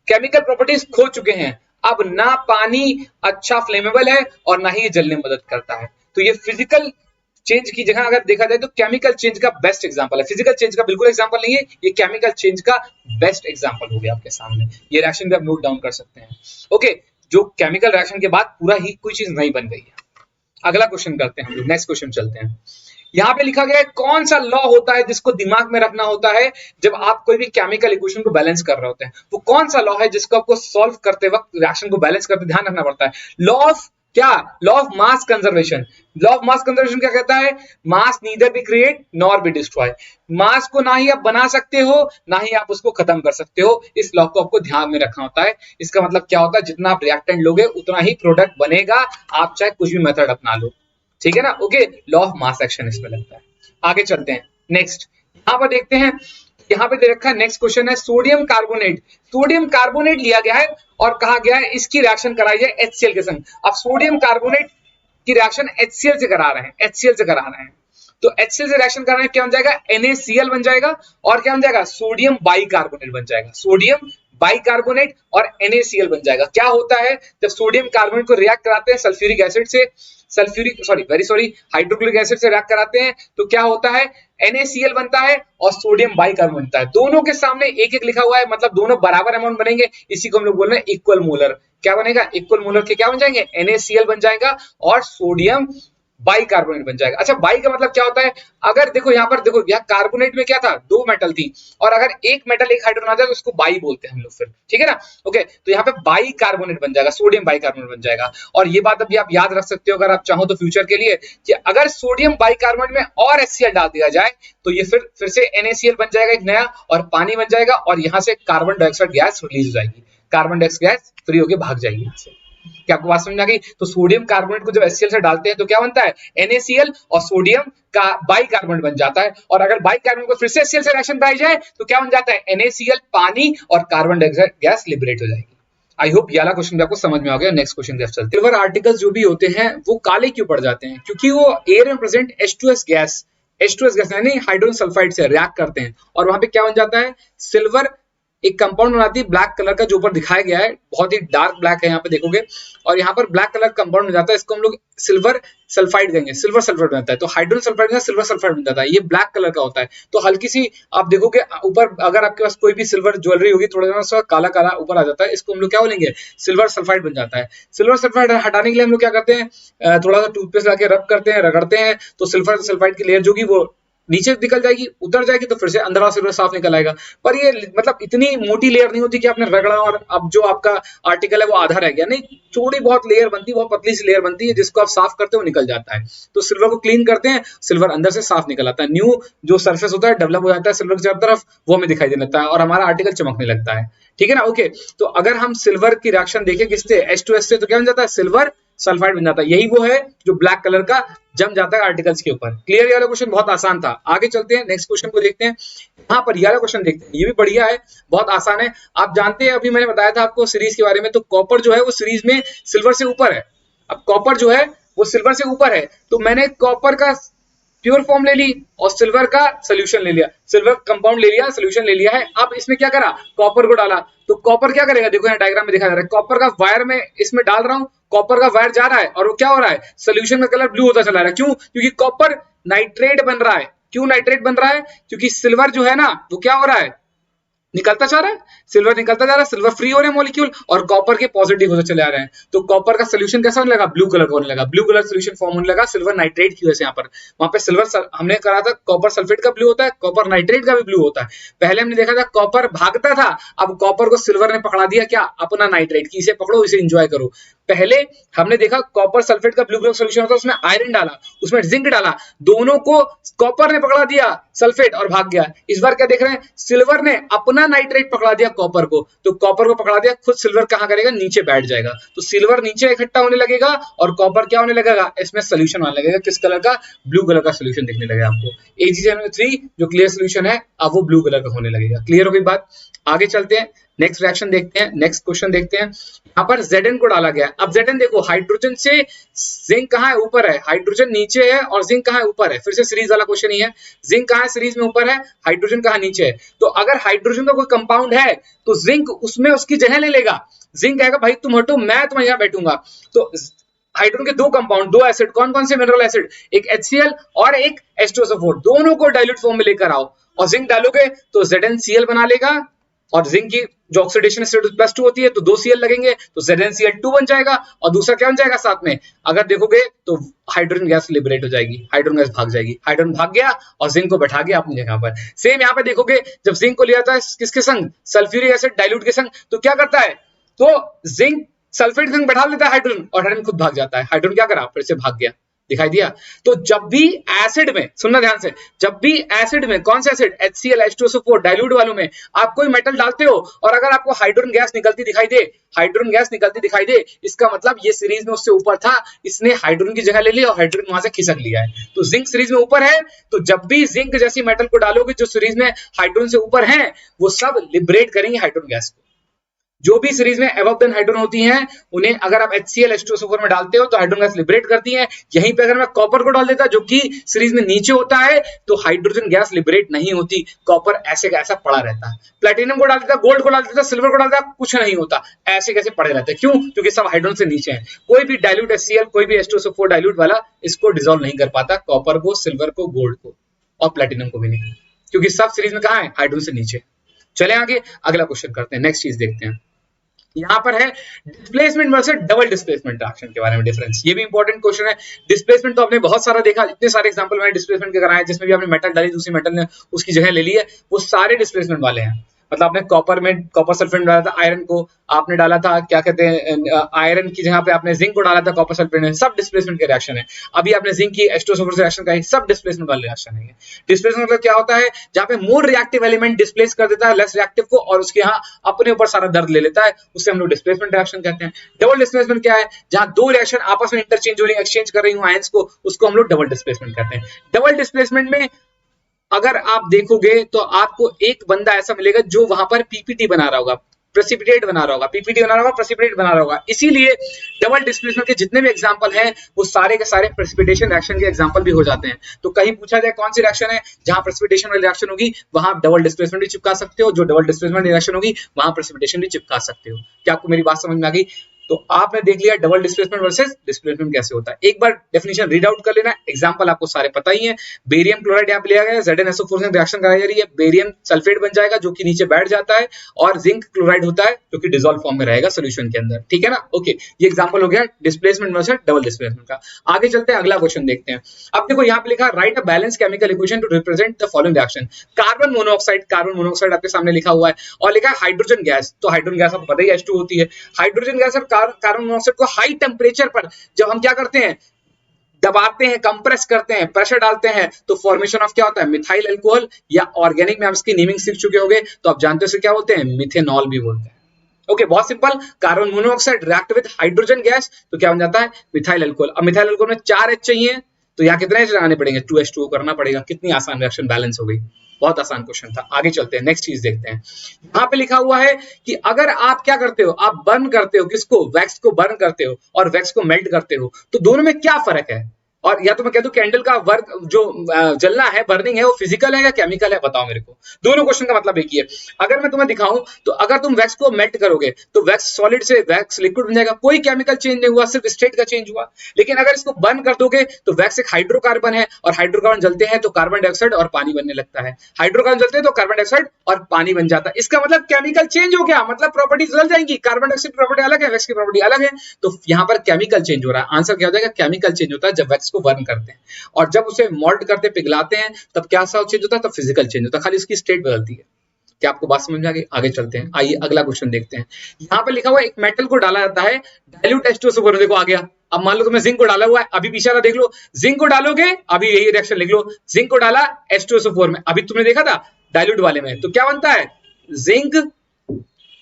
केमिकल प्रॉपर्टीज खो चुके हैं। अब ना पानी अच्छा फ्लेमेबल है और ना ही ये जलने में मदद करता है। तो ये फिजिकल चेंज की जगह अगर देखा जाए तो केमिकल चेंज का बेस्ट एग्जांपल है। फिजिकल चेंज का बिल्कुल एग्जांपल नहीं है, ये केमिकल चेंज का बेस्ट एग्जांपल हो गया आपके सामने। ये रिएक्शन भी आप नोट डाउन कर सकते हैं। ओके, जो केमिकल रिएक्शन के बाद पूरा ही कोई चीज नहीं बन गई है। अगला क्वेश्चन करते हैं हम लोग, नेक्स्ट क्वेश्चन चलते हैं। यहाँ पे लिखा गया है कौन सा लॉ होता है जिसको दिमाग में रखना होता है जब आप कोई भी केमिकल इक्वेशन को बैलेंस कर रहे होते हैं। वो कौन सा लॉ है जिसको आपको सॉल्व करते वक्त रिएक्शन को बैलेंस करते ध्यान रखना पड़ता है? लॉ ऑफ क्या? Law of mass conservation. Law of mass conservation क्या कहता है? Mass neither be create nor be destroy. Mass को ना ही आप बना सकते हो ना ही आप उसको खत्म कर सकते हो। इस लॉ को आपको ध्यान में रखना होता है। इसका मतलब क्या होता है? जितना आप रिएक्टेंट लोगे उतना ही प्रोडक्ट बनेगा, आप चाहे कुछ भी मेथड अपना लो। ठीक है ना? Okay, law of mass action इसमें लगता है। आगे चलते हैं, नेक्स्ट यहां पर देखते हैं। यहाँ पे दे रखा है, नेक्स्ट क्वेश्चन है सोडियम कार्बोनेट। सोडियम कार्बोनेट लिया गया है और कहा गया है इसकी रिएक्शन कराई जाए HCl के संग। अब सोडियम कार्बोनेट की रिएक्शन HCl से करा रहे हैं, HCl से करा रहे हैं। तो HCl से रिएक्शन कराने क्या बन जाएगा? NaCl बन जाएगा और क्या बन जाएगा? सोडियम बाइकार्बोनेट बन जाएगा। सोडियम बाइकार्बोनेट और NaCl बन जाएगा। क्या होता है जब सोडियम कार्बोनेट को रिएक्ट कराते हैं सल्फ्यूरिक एसिड से, हाइड्रोक्लोरिक एसिड से रिएक्ट कराते हैं, तो क्या होता है? NaCl बनता है और सोडियम बाइकार्बोनेट बनता है। दोनों के सामने एक एक लिखा हुआ है, मतलब दोनों बराबर अमाउंट बनेंगे। इसी को हम लोग बोल रहे हैं इक्वल मोलर। क्या बनेगा? इक्वल मोलर के क्या बन जाएंगे? NaCl बन जाएगा और सोडियम बाइकार्बोनेट बन जाएगा। अच्छा, बाई का मतलब क्या होता है? अगर देखो यहाँ पर, देखो यहाँ कार्बोनेट में क्या था? दो मेटल थी और अगर एक मेटल एक हाइड्रोजन आ जाए तो उसको बाई बोलते हैं हम लोग फिर। ठीक है ना? ओके, तो यहाँ पे बाइकार्बोनेट बन जाएगा, सोडियम बाइकार्बोनेट बन जाएगा। और ये बात अभी आप याद रख सकते हो अगर आप चाहो तो फ्यूचर के लिए, कि अगर सोडियम बाइकार्बोनेट में और HCl डाल दिया जाए तो ये फिर से NaCl बन जाएगा एक नया, और पानी बन जाएगा और यहाँ से कार्बन डाइऑक्साइड गैस रिलीज हो जाएगी। कार्बन डाइऑक्साइड गैस फ्री होकर भाग जाएगी यहाँ से। क्या आपको बात समझ आ गई? तो सोडियम कार्बोनेट को जब HCl से डालते हैं तो क्या बनता है? NaCl और सोडियम का बाइकार्बोनेट बन जाता है। और अगर बाइकार्बोनेट को फिर से HCl से रिएक्शन कराई जाए तो क्या बन जाता है? NaCl, पानी और कार्बन डाइऑक्साइड गैस लिबरेट हो जाएगी। आई होप ये वाला क्वेश्चन भी आपको समझ में आ गया। नेक्स्ट क्वेश्चन की तरफ चलते हैं। सिल्वर आर्टिकल्स जो भी होते हैं वो काले क्यों पड़ जाते हैं? क्योंकि वो एयर में प्रेजेंट H2S गैस यानी हाइड्रोजन सल्फाइड से रिएक्ट करते हैं और वहां पे क्या बन जाता है? सिल्वर एक कंपाउंड बनाती है ब्लैक कलर का, जो ऊपर दिखाया गया है, बहुत ही डार्क ब्लैक है यहाँ पे देखोगे, और यहाँ पर ब्लैक कलर कंपाउंड बन जाता है। इसको हम लोग सिल्वर सल्फाइड कहेंगे, सिल्वर सल्फाइड बनता है। तो हाइड्रोजन सल्फाइड में सिल्वर सल्फाइड बन जाता है, ये ब्लैक कलर का होता है। तो हल्की सी आप देखोगे ऊपर, अगर आपके पास कोई भी सिल्वर ज्वेलरी होगी, थोड़ा सा काला काला ऊपर आ जाता है, इसको हम लोग क्या बोलेंगे? सिल्वर सल्फाइड बन जाता है। सिल्वर सल्फाइड हटाने के लिए हम लोग क्या करते हैं? थोड़ा सा टूथपेस्ट लाके रब करते हैं, रगड़ते हैं, तो सिल्वर सल्फाइड की लेयर जो की वो नीचे निकल जाएगी, उतर जाएगी, तो फिर से अंदर सिल्वर साफ निकल आएगा। पर ये मतलब इतनी मोटी लेयर नहीं होती कि आपने रगड़ा और अब जो आपका आर्टिकल है वो आधा रह गया, नहीं, थोड़ी बहुत लेयर बनती है, बहुत पतली सी लेयर बनती है, जिसको आप साफ करते हो निकल जाता है। तो सिल्वर को क्लीन करते हैं, सिल्वर अंदर से साफ निकल आता है, न्यू जो सरफेस होता है डेवलप हो जाता है सिल्वर की चारों तरफ, वो हमें दिखाई देने लगता है और हमारा आर्टिकल चमकने लगता है। ठीक है ना? ओके, तो अगर हम सिल्वर की रिएक्शन देखें किससे? H2S से, तो क्या बन जाता है? सिल्वर सल्फाइड बन जाता है। यही वो है जो ब्लैक कलर का जम जाता है आर्टिकल्स के ऊपर। क्लियर? ये वाला क्वेश्चन बहुत आसान था। आगे चलते हैं, नेक्स्ट क्वेश्चन को देखते हैं। यहाँ पर ये वाला क्वेश्चन देखते हैं, ये भी बढ़िया है, बहुत आसान है। आप जानते हैं, अभी मैंने बताया था आपको सीरीज के बारे में, तो कॉपर जो है वो सीरीज में सिल्वर से ऊपर है। अब कॉपर जो है वो सिल्वर से ऊपर है, तो मैंने कॉपर का प्योर फॉर्म ले ली और सिल्वर का सोल्यूशन ले लिया, सिल्वर कंपाउंड ले लिया, सोल्यूशन ले लिया है। अब इसमें क्या करा? कॉपर को डाला, तो कॉपर क्या करेगा? देखो यहाँ डायग्राम में दिखाया जा रहा है, कॉपर का वायर में इसमें डाल रहा हूं, कॉपर का वायर जा रहा है और वो क्या हो रहा है? सोल्यूशन का कलर ब्लू होता चला रहा है। क्यों? क्योंकि कॉपर नाइट्रेट बन रहा है। क्यों नाइट्रेट बन रहा है? क्योंकि सिल्वर जो है ना वो क्या हो रहा है? निकलता जा रहा है, सिल्वर निकलता जा रहा है, सिल्वर फ्री हो रहे हैं मॉलिक्यूल और कॉपर के पॉजिटिव होते चले आ रहे हैं। तो कॉपर का सोल्यूशन कैसा होने लगा? ब्लू कलर का होने लगा, ब्लू कलर सोल्यूशन फॉर्म होने लगा सिल्वर नाइट्रेट की वजह से। यहाँ पर वहां पे सिल्वर हमने करा था कॉपर सल्फेट का ब्लू होता है, कॉपर नाइट्रेट का भी ब्लू होता है। पहले हमने देखा था कॉपर भागता था, अब कॉपर को सिल्वर ने पकड़ा दिया, क्या? अपना नाइट्रेट की, इसे पकड़ो, इसे एंजॉय करो। पहले हमने देखा कॉपर सल्फेट का ब्लू कलर सोल्यूशन होता है, उसमें आयरन डाला, उसमें जिंक डाला, दोनों को कॉपर ने पकड़ा दिया सल्फेट और भाग गया। इस बार क्या देख रहे हैं? सिल्वर ने अपना नाइट्रेट पकड़ा दिया कॉपर को, तो कॉपर को पकड़ा दिया, खुद सिल्वर कहां करेगा? नीचे बैठ जाएगा। तो सिल्वर नीचे इकट्ठा होने लगेगा और कॉपर क्या होने लगेगा? इसमें सोल्यूशन आने लगेगा, किस कलर का? ब्लू कलर का सोल्यूशन दिखने लगेगा आपको। AgCl3 जो क्लियर सोल्यूशन है अब वो ब्लू कलर का होने लगेगा। क्लियर हो गई बात? आगे चलते हैं, नेक्स्ट रिएक्शन देखते हैं, नेक्स्ट क्वेश्चन देखते हैं। यहाँ पर Zn को डाला गया। अब Zn देखो, हाइड्रोजन से जिंक कहाँ है? ऊपर है। हाइड्रोजन नीचे है और जिंक कहाँ है? ऊपर है। फिर से सीरीज वाला क्वेश्चन ही है, जिंक कहाँ है? सीरीज में ऊपर है, हाइड्रोजन कहाँ? नीचे है। तो अगर हाइड्रोजन का कोई कंपाउंड है तो जिंक उसमें उसकी जगह ले लेगा। जिंक कहेगा भाई तुम हटो, मैं तुम्हारे यहाँ बैठूंगा। तो हाइड्रोजन के दो कंपाउंड, दो एसिड, कौन कौन से मिनरल एसिड? एक HCl और एक H2SO4, दोनों को डाइल्यूट फॉर्म में लेकर आओ और जिंक डालोगे तो ZnCl बना लेगा, और जिंक की जो ऑक्सीडेशन स्टेट +2 होती है तो 2 Cl लगेंगे तो ZnCl2 बन जाएगा, और दूसरा क्या बन जाएगा साथ में? अगर देखोगे तो हाइड्रोजन गैस लिबरेट हो जाएगी, हाइड्रोजन गैस भाग जाएगी, हाइड्रोजन भाग गया और जिंक को बैठा गया अपनी जगह पर। सेम यहाँ पे देखोगे, जब जिंक को लिया जाता है किसके संग? सल्फ्यूरिक एसिड डाइल्यूट के संग, तो क्या करता है? तो जिंक सल्फेट जिंक बैठा देता है हाइड्रोजन और हाइड्रोजन खुद भाग जाता है। हाइड्रोजन क्या करा, फिर से भाग गया, दिखाई दिया। तो जब भी एसिड में, सुनना ध्यान से, जब भी एसिड में, कौन सा एसिड, HCl H2SO4 डाइल्यूट वालों में आप कोई मेटल डालते हो और अगर आपको हाइड्रोजन गैस निकलती दिखाई दे, हाइड्रोजन गैस निकलती दिखाई दे, इसका मतलब ये सीरीज में उससे ऊपर था, इसने हाइड्रोजन की जगह ले ली और हाइड्रोजन वहां से खिसक लिया है। तो जिंक सीरीज में ऊपर है, तो जब भी जिंक जैसी मेटल को डालोगे जो सीरीज में हाइड्रोजन से ऊपर है, वो सब लिबरेट करेंगे हाइड्रोजन गैस को। जो भी सीरीज में अबव देन हाइड्रोजन होती हैं, उन्हें अगर आप HCl H2SO4 में डालते हो तो हाइड्रोजन गैस लिबरेट करती है। यहीं पे अगर मैं कॉपर को डाल देता जो कि सीरीज में नीचे होता है, तो हाइड्रोजन गैस लिबरेट नहीं होती, कॉपर ऐसे का ऐसा पड़ा रहता है। प्लेटिनम को डाल देता, गोल्ड को डाल देता, सिल्वर को डाल देता, कुछ नहीं होता, ऐसे कैसे पड़े रहते हैं। क्यों? क्योंकि सब हाइड्रोजन से नीचे है। कोई भी डाइल्यूट HCl, कोई भी H2SO4 डाइल्यूट वाला इसको डिसॉल्व नहीं कर पाता, कॉपर को, सिल्वर को, गोल्ड को और प्लेटिनम को भी नहीं, क्योंकि सब सीरीज में कहां है, हाइड्रोजन से नीचे। चले आगे, अगला क्वेश्चन करते हैं, नेक्स्ट चीज देखते हैं। यहां पर है displacement versus double displacement reaction के बारे में डिफरेंस। ये भी इंपॉर्टेंट क्वेश्चन है। डिस्प्लेसमेंट तो आपने बहुत सारा देखा, इतने सारे एग्जांपल मैंने डिस्प्लेसमेंट के कराए जिसमें भी आपने मेटल डाली, दूसरी मेटल ने उसकी जगह ले ली है, वो सारे डिस्प्लेसमेंट वाले हैं। मतलब आपने कॉपर में कॉपर सल्फेट डाला था, आयरन को आपने डाला था, क्या कहते हैं, आयरन की जगह पे आपने जिंक को डाला था कॉपर सल्फेट में, सब डिस्प्लेसमेंट के रिएक्शन है। अभी आपने जिंक की H2SO4 से रिएक्शन का, सब डिस्प्लेसमेंट वाले रिएक्शन है। डिस्प्लेसमेंट मतलब क्या होता है, जहां पे मोर रिएक्टिव एलिमेंट डिस्प्लेस कर देता है लेस रिएक्टिव को और उसके यहाँ अपने ऊपर सारा दर्द ले लेता है, उससे हम लोग डिस्प्लेसमेंट रिएक्शन कहते हैं। डबल डिस्प्लेसमेंट क्या है, जहां दो रिएक्शन आपस में इंटरचेंज हो रही है, एक्सचेंज कर रही हूं आयंस को, उसको हम लोग डबल डिस्प्लेसमेंट कहते हैं। डबल डिस्प्लेसमेंट में अगर आप देखोगे तो आपको एक बंदा ऐसा मिलेगा जो वहां पर पीपीटी बना रहा होगा, प्रेसिपिटेट बना रहा होगा, पीपीटी बना रहा होगा, प्रेसिपिटेट बना रहा होगा। इसीलिए डबल डिस्प्लेसमेंट के जितने भी एग्जांपल हैं वो सारे के सारे प्रेसिपिटेशन रिएक्शन के एग्जांपल भी हो जाते हैं। तो कहीं पूछा जाए कौन सी रिएक्शन है जहां प्रेसिपिटेशन वाली रिएक्शन होगी, वहां आप डबल डिस्प्लेसमेंट भी चिपका सकते हो, जो डबल डिस्प्लेसमेंट रिएक्शन होगी वहां प्रेसिपिटेशन भी चिपका सकते हो। क्या आपको मेरी बात समझ में आ गई? तो आपने देख लिया डबल डिस्प्लेसमेंट वर्सेस डिस्प्लेसमेंट कैसे होता है। एक बार डेफिनेशन रीड आउट कर लेना, एग्जांपल आपको सारे पता ही है। बेरियम क्लोराइड यहां पे लिया गया है, ZnSO4 से रिएक्शन कराई जा रही है, बेरियम सल्फेट बन जाएगा जो कि नीचे बैठ जाता है, और जिंक क्लोराइड होता है जो कि डिसॉल्व फॉर्म में रहेगा सॉल्यूशन के अंदर, ठीक है ना। ओके, ये एग्जांपल हो गया डिस्प्लेसमेंट वर्सेस डबल डिस्प्लेसमेंट का। आगे चलते हैं, अगला क्वेश्चन देखते हैं। अब देखो यहां पे लिखा right a balance chemical equation two represent the following reaction. Carbon monoxide आपके सामने लिखा हुआ है और लिखा है हाइड्रोजन गैस। तो हाइड्रोजन गैस आपको पता ही H2 होती है। हाइड्रोजन गैस और कार्बन मोनोऑक्साइड को हाई टेम्परेचर पर जब हम क्या करते हैं, दबाते हैं, कंप्रेस करते हैं, प्रेशर डालते हैं, तो फॉर्मेशन ऑफ क्या होता है, मिथाइल अल्कोहल, या ऑर्गेनिक में आप इसकी नेमिंग सीख चुके होंगे तो आप जानते हो इसे क्या बोलते हैं, मिथेनॉल भी बोलते हैं। ओके, बहुत simple. Carbon monoxide react with hydrogen gas तो क्या बन जाता है, मिथाइल अल्कोहल। अब मिथाइल अल्कोहल में 4 H चाहिए तो यहाँ कितने H लगाने पड़ेंगे, 2H2O करना पड़ेगा। कितनी आसान रिएक्शन बैलेंस हो गई, बहुत आसान क्वेश्चन था। आगे चलते हैं, नेक्स्ट चीज देखते हैं। यहाँ पे लिखा हुआ है कि अगर आप क्या करते हो, आप बर्न करते हो, किसको, वैक्स को बर्न करते हो और वैक्स को मेल्ट करते हो, तो दोनों में क्या फर्क है। और या तो मैं कह दूं कैंडल का वर्क जो जलना है, बर्निंग है, वो फिजिकल है या केमिकल है, बताओ मेरे को। दोनों क्वेश्चन का मतलब एक ही है। अगर मैं तुम्हें दिखाऊं तो अगर तुम वैक्स को मेल्ट करोगे तो वैक्स सॉलिड से वैक्स लिक्विड बन जाएगा, कोई केमिकल चेंज नहीं हुआ, सिर्फ स्टेट का चेंज हुआ। लेकिन अगर इसको बर्न कर दोगे तो वैक्स एक हाइड्रोकार्बन है और हाइड्रोकार्बन जलते हैं तो कार्बन डाइऑक्साइड और पानी बनने लगता है, हाइड्रोकार्बन जलते हैं तो कार्बन डाइऑक्साइड और पानी बन जाता है। इसका मतलब केमिकल चेंज हो गया, मतलब प्रॉपर्टी बदल जाएंगी, कार्बन डाइऑक्साइड की प्रॉपर्टी अलग है, वैक्स की प्रॉपर्टी अलग है। तो यहाँ पर केमिकल चेंज हो रहा है। आंसर क्या हो जाएगा, केमिकल चेंज होता है जब वैक्स को बर्न करते हैं, और जब उसे मोल्ट करते पिघलाते हैं तब क्या सा चेंज होता है, तब फिजिकल चेंज होता है, खाली उसकी स्टेट बदलती है। क्या आपको बात समझ में आ गई? आगे चलते हैं, आइए अगला क्वेश्चन देखते हैं। यहाँ पे लिखा हुआ है एक मेटल को डाला जाता है डाइल्यूट H2SO4, देखो आ गया। अब मान लो तुमने जिंक को डाला हुआ है, अभी पीछे वाला देख लो, जिंक को डालोगे, अभी यही रिएक्शन लिख लो, जिंक को डाला H2SO4 में, अभी तुमने देखा था डाइल्यूट वाले में, तो क्या बनता है, जिंक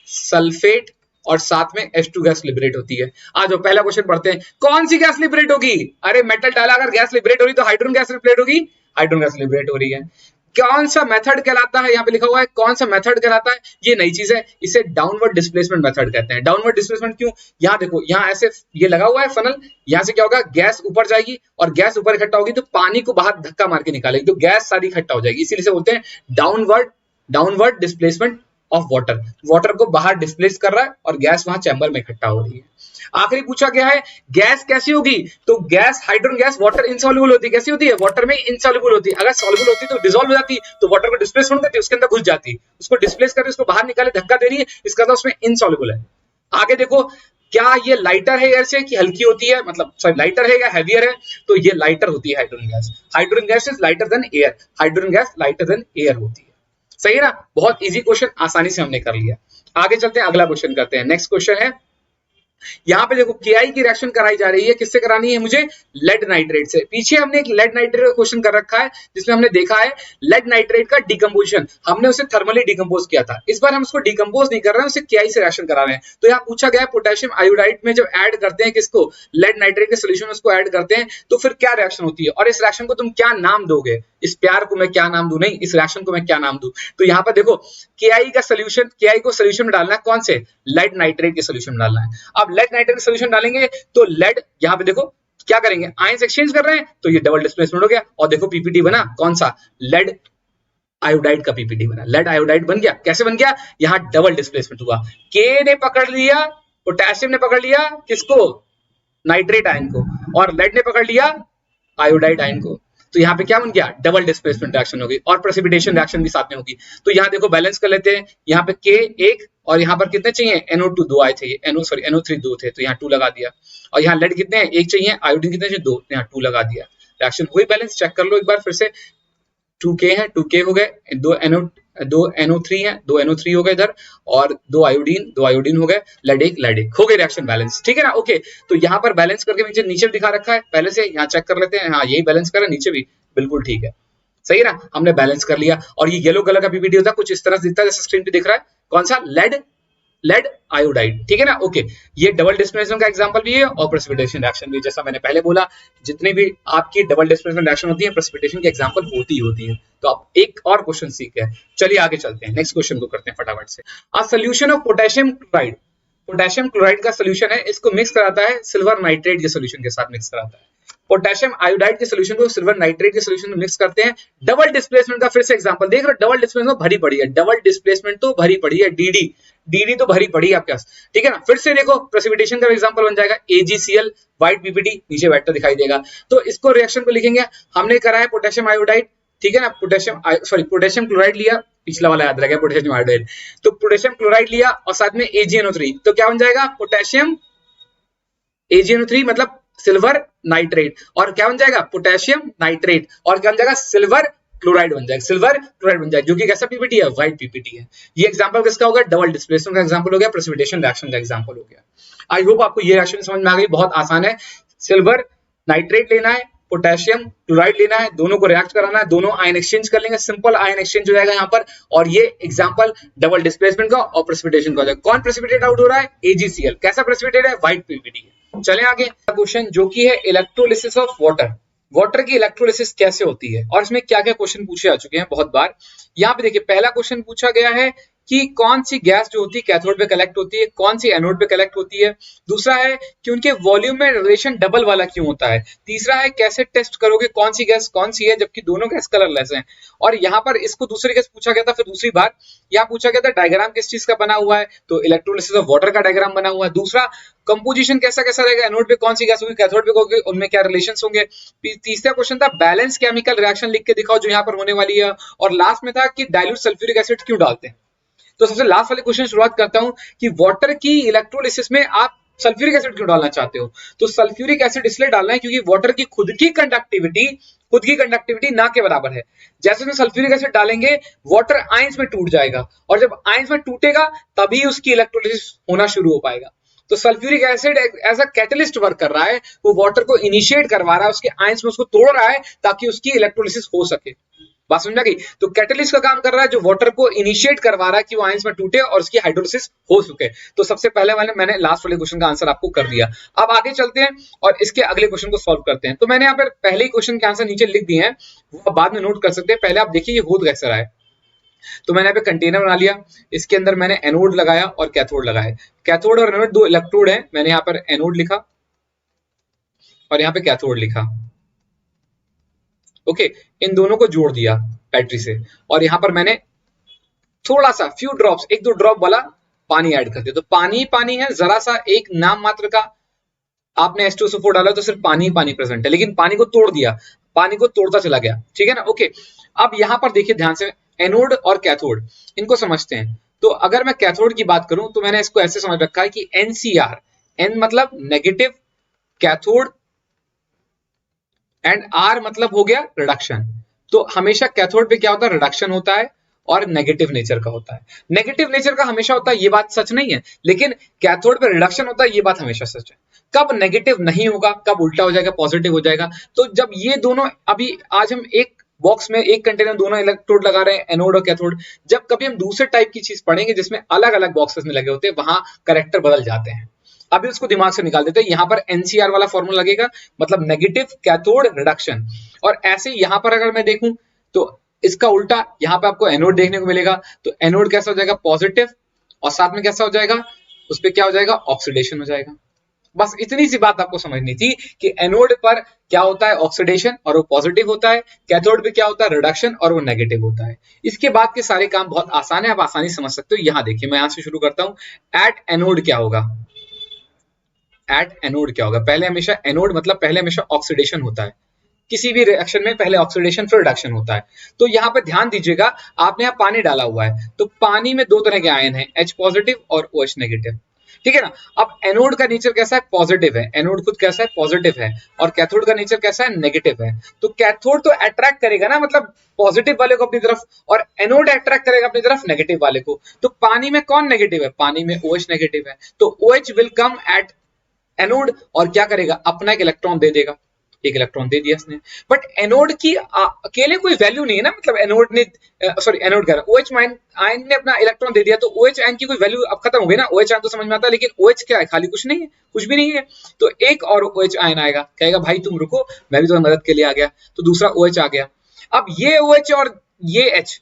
सल्फेट और साथ में H2 गैस लिबरेट होती है। आ जाओ पहला क्वेश्चन पढ़ते हैं। कौन सी गैस लिबरेट होगी? अरे मेटल डाला, अगर गैस लिबरेट हो रही तो हाइड्रोजन गैस लिबरेट होगी, हाइड्रोजन गैस लिबरेट हो रही है। कौन सा मेथड कहलाता है, यहाँ पे लिखा हुआ है कौन सा मेथड कहलाता है, ये नई चीज है, इसे डाउनवर्ड डिस्प्लेसमेंट मेथड कहते हैं। डाउनवर्ड डिस्प्लेसमेंट क्यों, यहाँ देखो, यहाँ ऐसे ये लगा हुआ है फनल, यहाँ से क्या होगा, गैस ऊपर जाएगी और गैस ऊपर इकट्ठा होगी तो पानी को बाहर धक्का मार के निकालेगी, तो गैस सारी इकट्ठा हो जाएगी, इसीलिए से बोलते हैं downward displacement of water. Water को बाहर डिस्प्लेस कर रहा है और गैस वहां चैम्बर में इकट्ठा हो रही है। आखिरी पूछा गया है गैस कैसी होगी, तो gas, hydrogen gas water insoluble होती है। कैसी होती है, वाटर में इनसॉल्युबल होती है। अगर सॉल्युबल होती तो डिसॉल्व हो जाती, तो वाटर को डिस्प्लेसमेंट करती, उसके अंदर घुस जाती, उसको डिस्प्लेस करके उसको बाहर निकाले, धक्का दे रही है, इसका मतलब उसमें इनसॉल्युबल है। आगे देखो, क्या ये लाइटर है एयर से कि हल्की होती है, मतलब सॉरी लाइटर है या हैवियर है, तो ये लाइटर होती है hydrogen gas. Hydrogen gas is lighter than air, hydrogen gas lighter than air होती है। सही है ना, बहुत इजी क्वेश्चन, आसानी से हमने कर लिया। आगे चलते हैं, अगला क्वेश्चन करते हैं। नेक्स्ट क्वेश्चन है यहाँ पे देखो केआई की रिएक्शन कराई जा रही है, किससे करानी है मुझे? लेड नाइट्रेट से। पीछे हमने एक लेड नाइट्रेट का क्वेश्चन कर रखा है जिसमें हमने देखा है लेड नाइट्रेट का डिकम्पोजिशन, हमने उसे थर्मली डिकम्पोज किया था। इस बार हम उसको डिकम्पोज नहीं कर रहे हैं, उसे केआई से रिएक्शन करा रहे हैं। तो यहाँ पूछा गया पोटेशियम आयोडाइड में जब ऐड करते हैं किसको, लेड नाइट्रेट के सोल्यूशन में उसको ऐड करते हैं तो फिर क्या रिएक्शन होती है, और इस रिएक्शन को तुम क्या नाम दोगे? इस प्यार को मैं क्या नाम दूं, नहीं इस रिएक्शन को मैं क्या नाम दूं? तो यहाँ पर देखो केआई का सोल्यूशन, केआई को सोल्यूशन में डालना है कौन से, लेड नाइट्रेट के सोल्यूशन में डालना है। अब लेड नाइट्रेट के सोल्यूशन डालेंगे तो लेड, यहाँ पे देखो क्या करेंगे, आयंस एक्सचेंज कर रहे हैं तो ये डबल डिस्प्लेसमेंट हो गया, और देखो पीपीटी बना कौन सा, लेड आयोडाइड का पीपीटी बना, लेड आयोडाइड बन गया। कैसे बन गया, यहाँ डबल डिस्प्लेसमेंट हुआ, के ने पकड़ लिया, पोटेशियम ने पकड़ लिया किसको, नाइट्रेट आयन को, और लेड ने पकड़ लिया आयोडाइड आयन को। तो यहाँ पे क्या बन गया, डबल डिस्प्लेसमेंट रिएक्शन होगी, और प्रेसिपिटेशन रिएक्शन भी साथ में होगी। तो यहाँ देखो बैलेंस कर लेते हैं, यहाँ पे के एक, और यहाँ पर कितने चाहिए, NO2 दो आए थे, NO3 दो थे, तो यहाँ 2 लगा दिया। और यहाँ लेड कितने हैं, एक चाहिए, आयोडीन कितने चाहिए, 2, यहाँ 2 लगा दिया। रिएक्शन हुई बैलेंस, चेक कर लो एक बार फिर से, 2K है, 2K हो गए, दो NO3 है, 2 NO3 हो गए इधर, और 2 आयोडीन हो गए, लेड एक हो गए, रिएक्शन बैलेंस। ठीक है ना, ओके। तो यहाँ पर बैलेंस करके नीचे दिखा रखा है पहले से, यहाँ चेक कर लेते हैं, हाँ यही बैलेंस कर, नीचे भी बिल्कुल ठीक है, सही है ना, हमने बैलेंस कर लिया। और ये येलो कलर का पीपीटी होता है, कुछ इस तरह से दिखता है जैसे स्क्रीन पे दिख रहा है, कौन सा, लेड आयोडाइड। ठीक है ना, ओके। ये डबल डिस्प्लेसमेंट का एग्जांपल भी है और प्रेसिपिटेशन रिएक्शन भी, जैसा मैंने पहले बोला जितनी भी आपकी डबल डिस्प्लेसमेंट रिएक्शन होती है प्रेसिपिटेशन के एग्जांपल होती है। तो आप एक और क्वेश्चन सीख गए, चलिए आगे चलते हैं, नेक्स्ट क्वेश्चन को करते हैं फटाफट से। A solution of potassium chloride, potassium chloride का सॉल्यूशन है, इसको मिक्स कराता है सिल्वर नाइट्रेट के सॉल्यूशन के साथ मिक्स कराता है। पोटेशियम आयोडाइड के सॉल्यूशन को सिल्वर नाइट्रेट के सॉल्यूशन में मिक्स करते हैं। डबल डिस्प्लेसमेंट का फिर से एग्जांपल देख रहे हो, डबल डिस्प्लेसमेंट भरी पड़ी है, डबल डिस्प्लेसमेंट तो भरी पड़ी है, डीडी तो भरी पड़ी है आपके पास। ठीक है ना, फिर से देखो प्रेसिपिटेशन का एग्जांपल बन जाएगा AgCl, व्हाइट पीपीटी, नीचे वेक्टर दिखाई देगा। तो इसको रिएक्शन को लिखेंगे, हमने करा है पोटेशियम आयोडाइड, ठीक है ना, पोटेशियम क्लोराइड लिया, पिछला वाला याद रह गया, पोटेशियम आयोडाइड, तो पोटेशियम क्लोराइड लिया और साथ में AgNO3, तो क्या बन जाएगा, पोटेशियम AgNO3 मतलब सिल्वर नाइट्रेट, और क्या बन जाएगा, पोटेशियम नाइट्रेट, और क्या बन जाएगा, सिल्वर क्लोराइड बन जाएगा, सिल्वर क्लोराइड बन जाएगा, जो कि कैसा पीपीटी है, व्हाइट पीपीटी है। ये एग्जांपल किसका होगा, डबल डिस्प्लेसमेंट का एग्जांपल हो गया, प्रेसिपिटेशन रिएक्शन का एग्जांपल हो गया। आई होप आपको ये रिएक्शन समझ में आ गई, बहुत आसान है। सिल्वर नाइट्रेट लेना है, पोटेशियम क्लोराइड लेना है, दोनों को रिएक्ट कराना है, दोनों आयन एक्सचेंज कर लेंगे, सिंपल आयन एक्सचेंज हो जाएगा यहाँ पर। और ये एग्जांपल डबल डिस्प्लेसमेंट का और प्रेसिपिटेशन का हो जाएगा। कौन प्रेसिपिटेट आउट हो रहा है, AgCl, कैसा प्रेसिपिटेट है, व्हाइट पीपीटी है। चलें आगे, क्वेश्चन जो कि है इलेक्ट्रोलिसिस ऑफ वाटर, वाटर की इलेक्ट्रोलिसिस कैसे होती है और इसमें क्या क्या क्वेश्चन पूछे आ चुके हैं बहुत बार। यहाँ पे देखिए पहला क्वेश्चन पूछा गया है कि कौन सी गैस जो होती है कैथोड पे कलेक्ट होती है, कौन सी एनोड पे कलेक्ट होती है। दूसरा है कि उनके वॉल्यूम में रिलेशन डबल वाला क्यों होता है। तीसरा है कैसे टेस्ट करोगे कौन सी गैस कौन सी है जबकि दोनों गैस कलरलेस हैं। और यहाँ पर इसको दूसरी गैस पूछा गया था, फिर दूसरी बार यहाँ पूछा गया था डायग्राम किस चीज का बना हुआ है, तो इलेक्ट्रोलिसिस ऑफ वाटर का डायग्राम बना हुआ है। दूसरा कंपोजिशन कैसा कैसा रहेगा, एनोड पे कौन सी गैस होगी, कैथोड पे होगी, उनमें क्या रिलेशंस होंगे। तीसरा क्वेश्चन था बैलेंस केमिकल रिएक्शन लिख के दिखाओ जो यहाँ पर होने वाली है। और लास्ट में था कि डाइल्यूट सल्फ्यूरिक एसिड क्यों डालते हैं। तो सबसे लास्ट वाले क्वेश्चन शुरुआत करता हूं कि वाटर की इलेक्ट्रोलिसिस में आप सल्फ्यूरिक एसिड क्यों डालना चाहते हो। तो सल्फ्यूरिक एसिड इसलिए डालना है क्योंकि वाटर की खुद की कंडक्टिविटी ना के बराबर है। जैसे में सल्फ्यूरिक एसिड डालेंगे वाटर आयंस में टूट जाएगा और जब आयंस में टूटेगा तभी उसकी इलेक्ट्रोलिसिस होना शुरू हो पाएगा। तो sulphuric acid as a catalyst work कर रहा है, वो वाटर को इनिशिएट करवा रहा है, उसके आयंस में उसको तोड़ रहा है ताकि उसकी इलेक्ट्रोलिसिस हो सके। बात समझा गई। तो कैटलिस्ट का काम कर रहा है जो वाटर को इनिशिएट करवा रहा है कि वो आयंस में टूटे और उसकी हाइड्रोलिसिस हो सके। तो सबसे पहले वाले मैंने लास्ट वाले क्वेश्चन का आंसर आपको कर दिया। अब आगे चलते हैं और इसके अगले क्वेश्चन को सॉल्व करते हैं। तो मैंने यहाँ पर पहले ही क्वेश्चन के आंसर नीचे लिख दिए हैं, वो बाद में नोट कर सकते हैं। पहले आप देखिए ये होता कैसा रहा है। तो मैंने यहाँ पे कंटेनर बना लिया, इसके अंदर मैंने एनोड लगाया और कैथोड लगाया। कैथोड और एनोड दो इलेक्ट्रोड है, मैंने यहाँ पर एनोड लिखा और यहाँ पे कैथोड लिखा। ओके, इन दोनों को जोड़ दिया बैटरी से और यहां पर मैंने थोड़ा सा फ्यू ड्रॉप्स, 1-2 ड्रॉप वाला पानी ऐड कर दिया। तो पानी है, जरा सा एक नाम मात्र का आपने H2SO4 डाला तो सिर्फ पानी प्रेजेंट है, लेकिन पानी को तोड़ दिया, पानी को तोड़ता चला गया। ठीक है ना, ओके। अब यहां पर देखिए ध्यान से, एनोड और कैथोड इनको समझते हैं। तो अगर मैं कैथोड की बात करूं तो मैंने इसको ऐसे समझ रखा है कि NCR, N मतलब नेगेटिव कैथोड एंड R मतलब हो गया रिडक्शन। तो हमेशा कैथोड पे क्या होता है, रिडक्शन होता है, और नेगेटिव नेचर का होता है। नेगेटिव नेचर का हमेशा होता है, ये बात सच नहीं है, लेकिन कैथोड पे रिडक्शन होता है, ये बात हमेशा सच है। कब नेगेटिव नहीं होगा, कब उल्टा हो जाएगा, पॉजिटिव हो जाएगा। तो जब ये दोनों, अभी आज हम एक बॉक्स में, एक कंटेनर दोनों इलेक्ट्रोड लगा रहे हैं, एनोड और कैथोड, जब कभी हम दूसरे टाइप की चीज पढ़ेंगे जिसमें अलग अलग बॉक्सेस में लगे होते हैं, वहां करेक्टर बदल जाते हैं। अभी उसको दिमाग से निकाल देते हैं। यहाँ पर एनसीआर वाला फॉर्मूला लगेगा, मतलब नेगेटिव कैथोड रिडक्शन। और ऐसे यहाँ पर अगर मैं देखूं तो इसका उल्टा, यहाँ पे आपको एनोड देखने को मिलेगा। तो एनोड कैसा हो जाएगा, पॉजिटिव, और साथ में कैसा हो जाएगा, उस पर क्या हो जाएगा, ऑक्सीडेशन हो जाएगा। बस इतनी सी बात आपको समझनी थी कि एनोड पर क्या होता है, ऑक्सीडेशन, और वो पॉजिटिव होता है। कैथोड पे क्या होता है, रिडक्शन, और वो नेगेटिव होता है। इसके बाद के सारे काम बहुत आसान है, आप आसानी समझ सकते हो। यहां देखिए, मैं यहां से शुरू करता हूं। एट एनोड क्या होगा, एट एनोड क्या होगा, पहले हमेशा एनोड मतलब पहले हमेशा ऑक्सीडेशन होता है। किसी भी रिएक्शन में पहले ऑक्सीडेशन फिर रिडक्शन होता है। तो यहाँ पे ध्यान दीजिएगा, आपने यहाँ पानी डाला हुआ है, तो पानी में दो तरह के आयन हैं, H पॉजिटिव और OH नेगेटिव, ठीक है ना। अब एनोड का नेचर कैसा है, पॉजिटिव है। एनोड खुद कैसा है, पॉजिटिव है। और कैथोड का नेचर कैसा है, नेगेटिव है। तो कैथोड तो अट्रैक्ट करेगा ना, मतलब पॉजिटिव वाले को अपनी तरफ, और एनोड अट्रैक्ट करेगा अपनी तरफ नेगेटिव वाले को। तो पानी में कौन नेगेटिव है, पानी में OH नेगेटिव है। तो OH will come at anode और क्या करेगा, अपना एक इलेक्ट्रॉन दे देगा। एक इलेक्ट्रॉन दे दिया इसने, बट एनोड की अकेले कोई वैल्यू नहीं है ना, मतलब एनोड ने, सॉरी एनोड कह रहा हूं, OH आयन ने अपना इलेक्ट्रॉन दे दिया, तो OH आयन की कोई वैल्यू अब खत्म हो गई ना। OH आयन तो समझ में आता है, लेकिन OH क्या है, खाली कुछ नहीं है, कुछ भी नहीं है। तो एक और OH आयन आएगा, कहेगा भाई तुम रुको, मैं भी तुम्हारी मदद के लिए आ गया। तो दूसरा OH आ गया। अब ये OH और ये H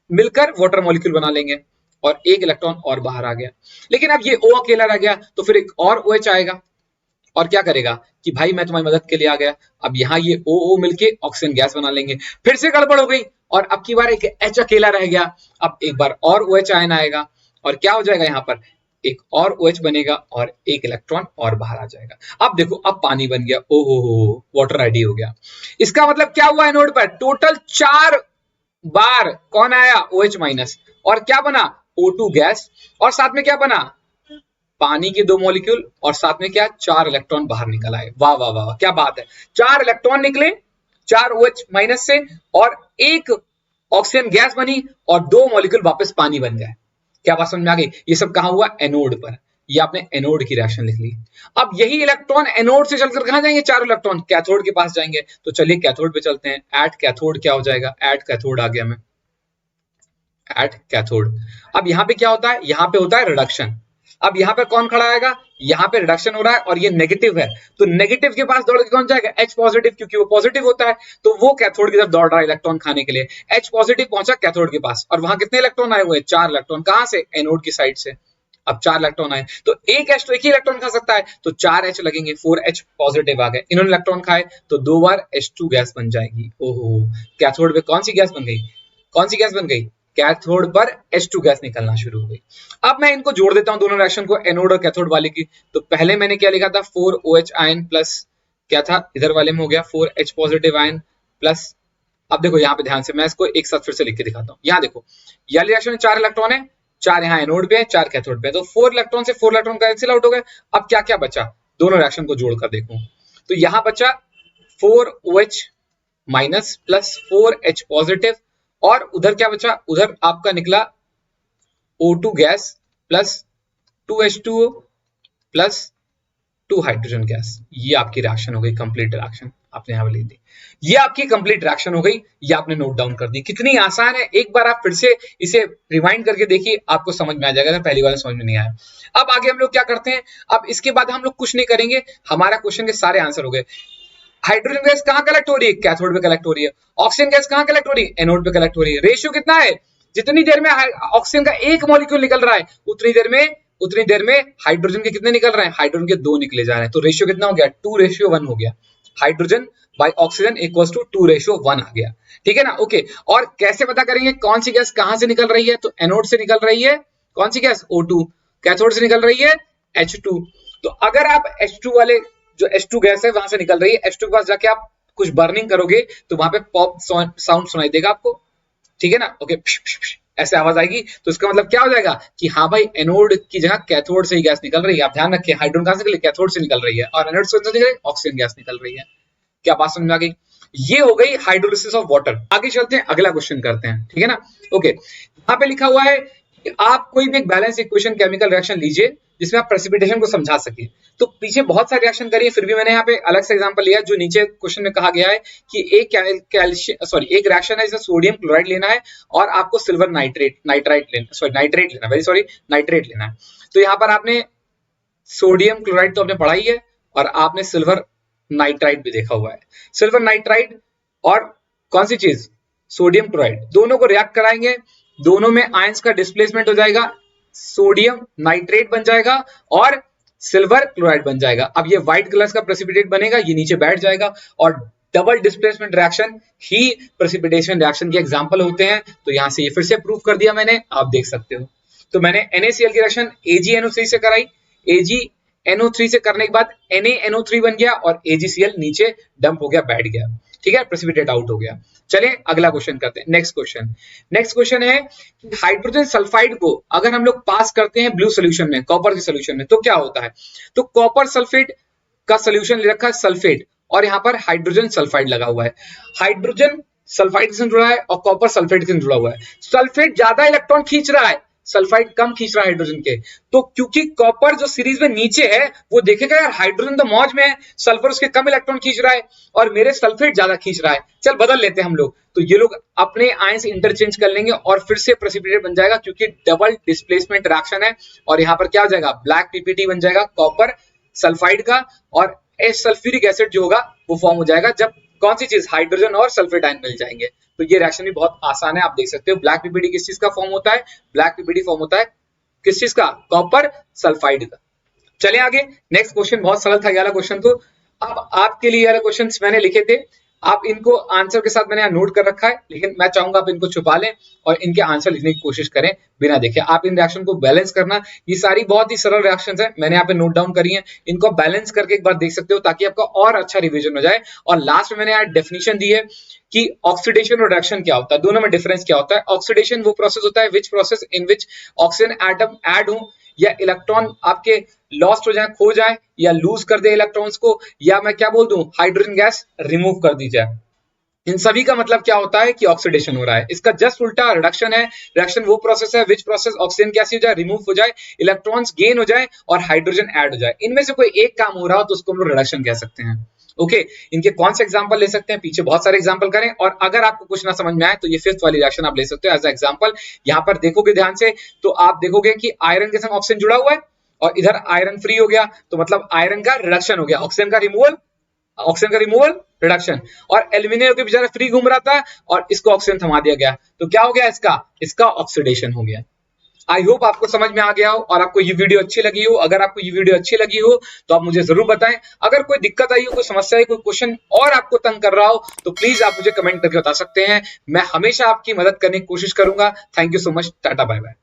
मिलकर वाटर मॉलिक्यूल बना लेंगे, और एक इलेक्ट्रॉन और बाहर आ गया। लेकिन अब ये O अकेला रह गया, तो फिर एक और OH आएगा और क्या करेगा कि भाई मैं तुम्हारी मदद के लिए आ गया। अब यहाँ ये OO मिलके ऑक्सीजन गैस बना लेंगे। फिर से गड़बड़ हो गई, और अब की बार एक H अकेला रह गया। अब एक बार और OH आयन आएगा, और क्या हो जाएगा, यहाँ पर एक और OH बनेगा, और एक इलेक्ट्रॉन और बाहर आ जाएगा। अब देखो, अब पानी बन गया, ओहो हो, वाटर रेडी हो गया। इसका मतलब क्या हुआ, एनोड पर टोटल 4 बार कौन आया, OH माइनस, और क्या बना, O2 गैस, और साथ में क्या बना, पानी के 2 मॉलिक्यूल, और साथ में क्या, 4 इलेक्ट्रॉन बाहर निकल आए। वाह वाह वाह, क्या बात है। 4 इलेक्ट्रॉन निकले 4 OH माइनस से, और एक ऑक्सीजन गैस बनी, और 2 मॉलिक्यूल वापस पानी बन गए। क्या बात समझ में आ गई। ये सब कहां हुआ, एनोड पर। ये आपने एनोड की रिएक्शन लिख ली। अब यही इलेक्ट्रॉन एनोड से चलकर कहां जाएंगे, 4 इलेक्ट्रॉन कैथोड के पास जाएंगे। तो चलिए कैथोड पे चलते हैं। एट कैथोड क्या हो जाएगा, एट कैथोड आ गया मैं, एट कैथोड। अब यहाँ पे क्या होता है, यहाँ पे होता है रिडक्शन। अब यहाँ पे कौन खड़ा आएगा, यहाँ पे रिडक्शन हो रहा है, और ये नेगेटिव है, तो नेगेटिव के पास दौड़ के कौन जाएगा, H पॉजिटिव, क्योंकि वो पॉजिटिव होता है। तो वो कैथोड की तरफ दौड़ रहा है इलेक्ट्रॉन खाने के लिए। H पॉजिटिव पहुंचा कैथोड के पास, और वहां कितने इलेक्ट्रॉन आए हुए हैं, 4 इलेक्ट्रॉन। कहां से, एनोड की साइड से। अब 4 इलेक्ट्रॉन आए, तो एक H तो एक ही इलेक्ट्रॉन खा सकता है, तो 4 H लगेंगे, 4 H पॉजिटिव आ गए। इन्होंने इलेक्ट्रॉन खाए, तो 2 बार H2 गैस बन जाएगी। ओहो, कैथोड पे कौन सी गैस बन गई, कौन सी गैस बन गई, कैथोड पर H2 गैस निकलना शुरू हो गई। अब मैं इनको जोड़ देता हूं, दोनों रिएक्शन को, एनोड और कैथोड वाले की। तो पहले मैंने क्या लिखा था, 4OH आयन प्लस क्या था, इधर वाले में हो गया 4H पॉजिटिव आयन प्लस, अब देखो यहाँ पे ध्यान से मैं इसको एक साथ फिर से लिख के दिखाता हूँ। यहाँ देखो, यह रिएक्शन में 4 इलेक्ट्रॉन है, 4 यहाँ एनोड पे है, 4 कैथोड पे है, तो 4 इलेक्ट्रॉन से 4 इलेक्ट्रॉन कैंसिल आउट हो गए। अब क्या क्या बचा, दोनों रिएक्शन को जोड़कर देखो, तो यहाँ बचा 4OH minus plus 4H positive, और उधर क्या बचा, उधर आपका निकला O2 gas plus 2H2O plus 2 hydrogen gas. ये आपकी रिएक्शन हो गई, कंप्लीट रिएक्शन आपने यहाँ लिख दी। ये आपकी कंप्लीट रिएक्शन हो गई, ये आपने नोट डाउन कर दी। कितनी आसान है, एक बार आप फिर से इसे रिवाइंड करके देखिए, आपको समझ में आ जाएगा, अगर पहली बार समझ में नहीं आया। अब आगे हम लोग क्या करते हैं, अब इसके बाद हम लोग कुछ नहीं करेंगे, हमारा क्वेश्चन के सारे आंसर हो गए। हाइड्रोजन गैस कहां कलेक्ट हो रही है, कैथोड पे कलेक्ट हो रही है। ऑक्सीजन गैस कहां कलेक्ट हो रही है, एनोड पे कलेक्ट हो रही है। रेशियो कितना है, जितनी देर में ऑक्सीजन का एक मॉलिक्यूल निकल रहा है, उतनी देर में हाइड्रोजन के कितने निकल रहे हैं, हाइड्रोजन के 2 निकले जा रहे हैं। तो रेशियो कितना हो गया, 2:1 हो गया। Hydrogen by oxygen equals to 2:1 आ गया, ठीक है ना। ओके, और कैसे पता करेंगे कौन सी गैस कहां से निकल रही है, तो एनोड से निकल रही है कौन सी गैस, O2, कैथोड से निकल रही है H2। तो अगर आप H2 वाले, जो H2 गैस है वहां से निकल रही है, H2 के पास जाके आप कुछ बर्निंग करोगे तो वहां पे पॉप साउंड सुनाई देगा आपको, ठीक है ना। ओके, ऐसे आवाज आएगी, तो इसका मतलब क्या हो जाएगा कि हाँ भाई एनोड की जगह कैथोड से ही गैस निकल रही है। आप ध्यान रखिए, हाइड्रोजन कहां से निकले, कैथोड से निकल रही है, और एनोड से निकले ऑक्सीजन गैस निकल रही है। क्या बात समझ में आ गई। ये हो गई हाइड्रोलिसिस ऑफ वाटर। आगे चलते हैं, अगला क्वेश्चन करते हैं, ठीक है ना। ओके, यहाँ पे लिखा हुआ है कि आप कोई भी एक बैलेंस इक्वेशन केमिकल रिएक्शन लीजिए जिसमें आप प्रेसिपिटेशन को समझा सके। तो पीछे बहुत सारे रिएक्शन करिए, फिर भी मैंने यहाँ पे अलग से एग्जांपल लिया जो नीचे क्वेश्चन में कहा गया है कि एक रिएक्शन है जिसमें सोडियम क्लोराइड लेना है और आपको सिल्वर नाइट्रेट लेना है। तो यहाँ पर आपने सोडियम क्लोराइड तो आपने पढ़ा ही है और आपने सिल्वर नाइट्राइड भी देखा हुआ है। सिल्वर नाइट्राइड और कौन सी चीज, सोडियम क्लोराइड, दोनों को रिएक्ट कराएंगे, दोनों में आयंस का डिस्प्लेसमेंट हो जाएगा, सोडियम नाइट्रेट बन जाएगा और सिल्वर क्लोराइड बन जाएगा। अब ये व्हाइट कलर का प्रेसिपिटेट बनेगा, ये नीचे बैठ जाएगा और डबल डिस्प्लेसमेंट रिएक्शन ही प्रेसिपिटेशन रिएक्शन के एग्जांपल होते हैं। तो यहां से ये फिर से प्रूव कर दिया मैंने, आप देख सकते हो। तो मैंने NaCl की रिएक्शन AgNO3 से कराई, AgNO3 से करने के बाद NaNO3 बन गया और AgCl नीचे डंप हो गया, बैठ गया, ठीक है, प्रेसिपिटेट आउट हो गया। चलिए अगला क्वेश्चन करते हैं, नेक्स्ट क्वेश्चन है कि हाइड्रोजन सल्फाइड को अगर हम लोग पास करते हैं ब्लू सोल्यूशन में, कॉपर के सोल्यूशन में, तो क्या होता है। तो कॉपर सल्फेट का सोल्यूशन ले रखा है सल्फेट और यहाँ पर हाइड्रोजन सल्फाइड लगा हुआ है। हाइड्रोजन सल्फाइड से जुड़ा है और कॉपर सल्फेट से जुड़ा हुआ है। सल्फेट ज्यादा इलेक्ट्रॉन खींच रहा है, सल्फाइड कम खींच रहा है हाइड्रोजन के। तो क्योंकि कॉपर जो सीरीज में नीचे है वो देखेगा यार हाइड्रोजन तो मौज में है, सल्फर उसके कम इलेक्ट्रॉन खींच रहा है और मेरे सल्फेट ज्यादा खींच रहा है, चल बदल लेते हैं हम लोग। तो ये लोग अपने आयंस इंटरचेंज कर लेंगे और फिर से प्रेसिपिटेट बन जाएगा क्योंकि डबल डिस्प्लेसमेंट रिएक्शन है। और यहाँ पर क्या हो जाएगा, ब्लैक पीपीटी बन जाएगा कॉपर सल्फाइड का और सल्फ्यूरिक एसिड जो होगा वो फॉर्म हो जाएगा जब कौन सी चीज, हाइड्रोजन और सल्फेट आयन मिल जाएंगे। तो ये रिएक्शन भी बहुत आसान है, आप देख सकते हो। ब्लैक पीपीटी किस चीज का फॉर्म होता है, ब्लैक पीपीटी फॉर्म होता है किस चीज का, कॉपर सल्फाइड का। चलिए आगे, नेक्स्ट क्वेश्चन बहुत सरल था ये वाला क्वेश्चन। तो अब आपके लिए ये वाले क्वेश्चंस मैंने लिखे थे, आप इनको आंसर के साथ मैंने यहाँ नोट कर रखा है, लेकिन मैं चाहूंगा आप इनको छुपा लें और इनके आंसर लिखने की कोशिश करें बिना देखे। आप इन रिएक्शन को बैलेंस करना, ये सारी बहुत ही सरल रिएक्शंस है, मैंने यहाँ पे नोट डाउन करी है, इनको बैलेंस करके एक बार देख सकते हो ताकि आपका और अच्छा रिवीजन हो जाए। और लास्ट में मैंने यहाँ डेफिनेशन दी है कि ऑक्सीडेशन और रिडक्शन क्या होता है, दोनों में डिफरेंस क्या होता है। ऑक्सीडेशन वो प्रोसेस होता है which process in which oxygen atom add हो या इलेक्ट्रॉन आपके लॉस्ट हो जाए, खो जाए, या लूज कर दे इलेक्ट्रॉन्स को, या मैं क्या बोल दूं हाइड्रोजन गैस रिमूव कर दी जाए। इन सभी का मतलब क्या होता है कि ऑक्सीडेशन हो रहा है। इसका जस्ट उल्टा रिडक्शन है। रिडक्शन वो प्रोसेस है विच प्रोसेस ऑक्सीजन गैस हो जाए, रिमूव हो जाए, इलेक्ट्रॉन्स गेन हो जाए और हाइड्रोजन ऐड हो जाए। इनमें से कोई एक काम हो रहा हो तो उसको हम लोग रिडक्शन कह सकते हैं। ओके, इनके कौन से एग्जांपल ले सकते हैं, पीछे बहुत सारे एग्जांपल करें। और अगर आपको कुछ ना समझ में आए तो ये फिफ्थ वाली रिएक्शन आप ले सकते हो एज अ एग्जांपल। यहाँ पर देखोगे ध्यान से तो आप देखोगे कि आयरन के संग ऑक्सीजन जुड़ा हुआ है और इधर आयरन फ्री हो गया, तो मतलब आयरन का रिडक्शन हो गया, ऑक्सीजन का रिमूवल रिडक्शन। और एल्यूमिनियम के बेचारा फ्री घूम रहा था और इसको ऑक्सीजन थमा दिया गया, तो क्या हो गया, इसका ऑक्सीडेशन हो गया। आई होप आपको समझ में आ गया हो और आपको ये वीडियो अच्छी लगी हो। अगर आपको ये वीडियो अच्छी लगी हो तो आप मुझे जरूर बताएं। अगर कोई दिक्कत आई हो, कोई समस्या है, कोई क्वेश्चन और आपको तंग कर रहा हो तो प्लीज आप मुझे कमेंट करके बता सकते हैं। मैं हमेशा आपकी मदद करने की कोशिश करूंगा। Thank you so much, tata bye bye.